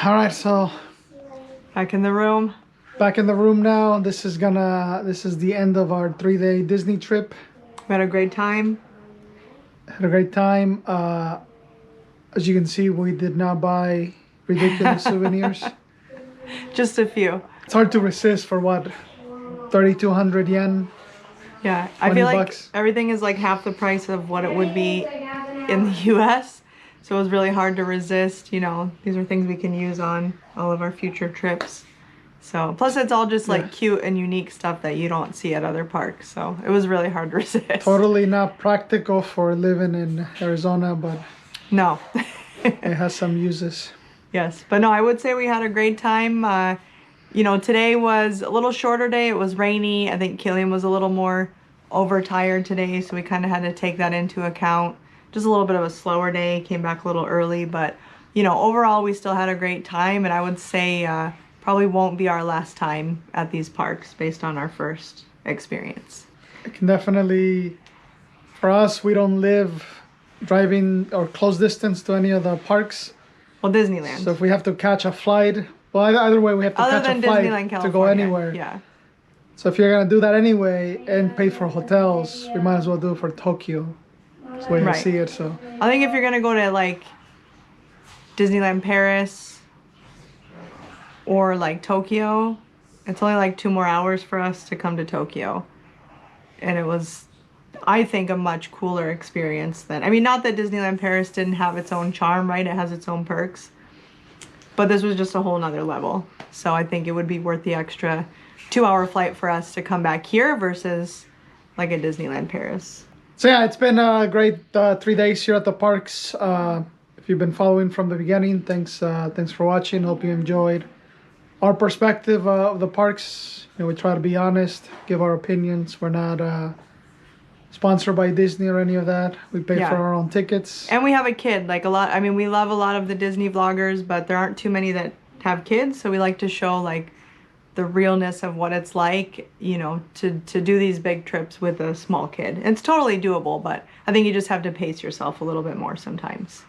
All right, so Back in the room. back in the room now. This is the end of our 3-day Disney trip. We had a great time. Had a great time. As you can see, we did not buy ridiculous souvenirs. Just a few. It's hard to resist for what, 3,200 yen? Yeah, I 20 feel like bucks. everything is like half the price of what it would be in the US. So it was really hard to resist. You know, these are things we can use on all of our future trips. So plus it's all just like cute and unique stuff that you don't see at other parks. So it was really hard to resist. Totally not practical for living in Arizona, but No. it has some uses. Yes, but no, I would say we had a great time. You know, today was a little shorter day. It was rainy. I think Killian was a little more overtired today, so we kind of had to take that into account. Just a little bit of a slower day. Came back a little early, but you know, overall we still had a great time, and I would say probably won't be our last time at these parks based on our first experience. It can definitely, for us, we don't live driving or close distance to any of the parks. Well, Disneyland. So if we have to catch a flight, well, either way, we have to Other catch than a flight Disneyland, California. to go anywhere. Yeah. So if you're gonna do that anyway and pay for hotels, we might as well do it for Tokyo. That's the way I Right. see it. So I think if you're gonna go to like Disneyland Paris or like Tokyo, it's only like 2 more hours for us to come to Tokyo. And it was, I think, a much cooler experience than, I mean, not that Disneyland Paris didn't have its own charm, right? It has its own perks. But this was just a whole nother level. So I think it would be worth the extra 2-hour flight for us to come back here versus like a Disneyland Paris. So yeah, it's been a great 3 days here at the parks. If you've been following from the beginning, thanks for watching. Hope you enjoyed our perspective of the parks. We try to be honest, give our opinions. We're not sponsored by Disney or any of that. We pay for our own tickets. And we have a kid, like a lot. I mean, we love a lot of the Disney vloggers, but there aren't too many that have kids, so we like to show like the realness of what it's like, to do these big trips with a small kid. It's totally doable, but I think you just have to pace yourself a little bit more sometimes.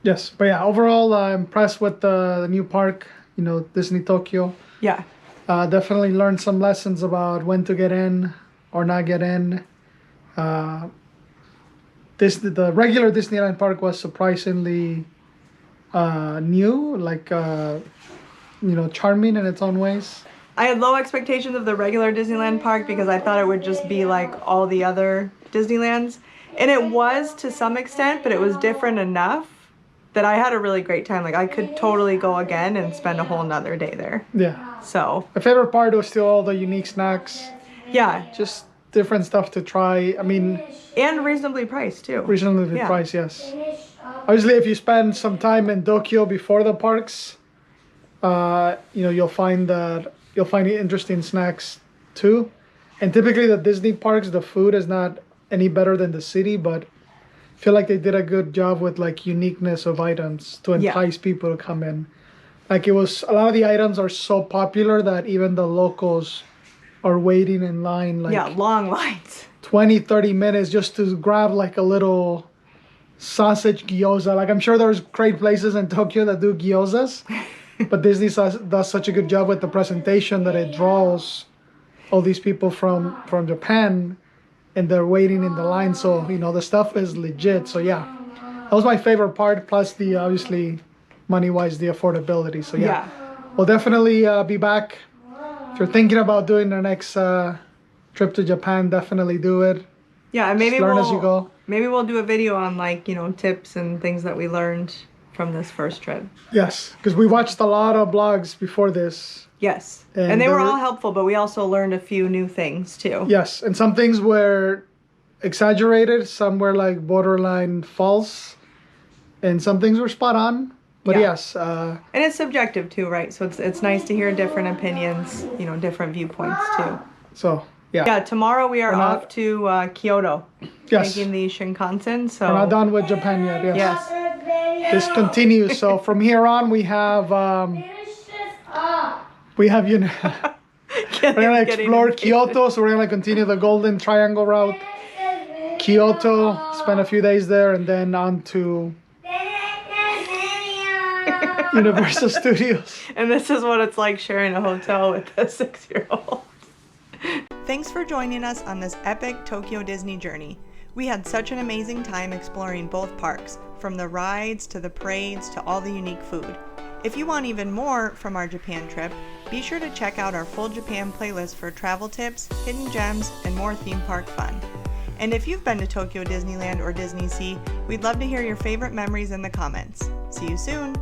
Yes, but yeah, overall, I'm impressed with the new park, Disney Tokyo. Yeah. Definitely learned some lessons about when to get in or not get in. The regular Disneyland park was surprisingly new, like charming in its own ways. I had low expectations of the regular Disneyland park because I thought it would just be like all the other Disneylands, and it was to some extent, but it was different enough that I had a really great time. Like I could totally go again and spend a whole nother day there. Yeah. So my favorite part was still all the unique snacks. Yeah. Just different stuff to try. I mean, and reasonably priced too. Reasonably priced, yes. Obviously, if you spend some time in Tokyo before the parks, you'll find interesting snacks too. And typically the Disney parks, the food is not any better than the city, but I feel like they did a good job with like uniqueness of items to entice people to come in. Like a lot of the items are so popular that even the locals are waiting in line like long lines. 20-30 minutes just to grab like a little sausage gyoza. Like I'm sure there's great places in Tokyo that do gyozas, but Disney does such a good job with the presentation that it draws all these people from Japan, and they're waiting in the line. So the stuff is legit. So yeah, that was my favorite part. Plus the obviously money-wise, the affordability. So yeah. We'll definitely be back. If you're thinking about doing the next trip to Japan, definitely do it. Yeah, and maybe learn as you go. Maybe we'll do a video on like, tips and things that we learned from this first trip. Yes, because we watched a lot of blogs before this. Yes, and they were all helpful, but we also learned a few new things too. Yes, and some things were exaggerated, some were like borderline false, and some things were spot on. But yes. And it's subjective too, right? So it's nice to hear different opinions, different viewpoints too. So, yeah. Yeah, tomorrow we are off to Kyoto. Yes. Taking the Shinkansen, so... We're not done with Japan yet, yes. This continues. So from here on, we have we're gonna explore Kyoto, so we're gonna continue the Golden Triangle route. Kyoto, spend a few days there, and then on to Universal Studios. And this is what it's like sharing a hotel with a 6-year-old. Thanks for joining us on this epic Tokyo Disney journey. We had such an amazing time exploring both parks, from the rides to the parades to all the unique food. If you want even more from our Japan trip, be sure to check out our full Japan playlist for travel tips, hidden gems, and more theme park fun. And if you've been to Tokyo Disneyland or DisneySea, we'd love to hear your favorite memories in the comments. See you soon!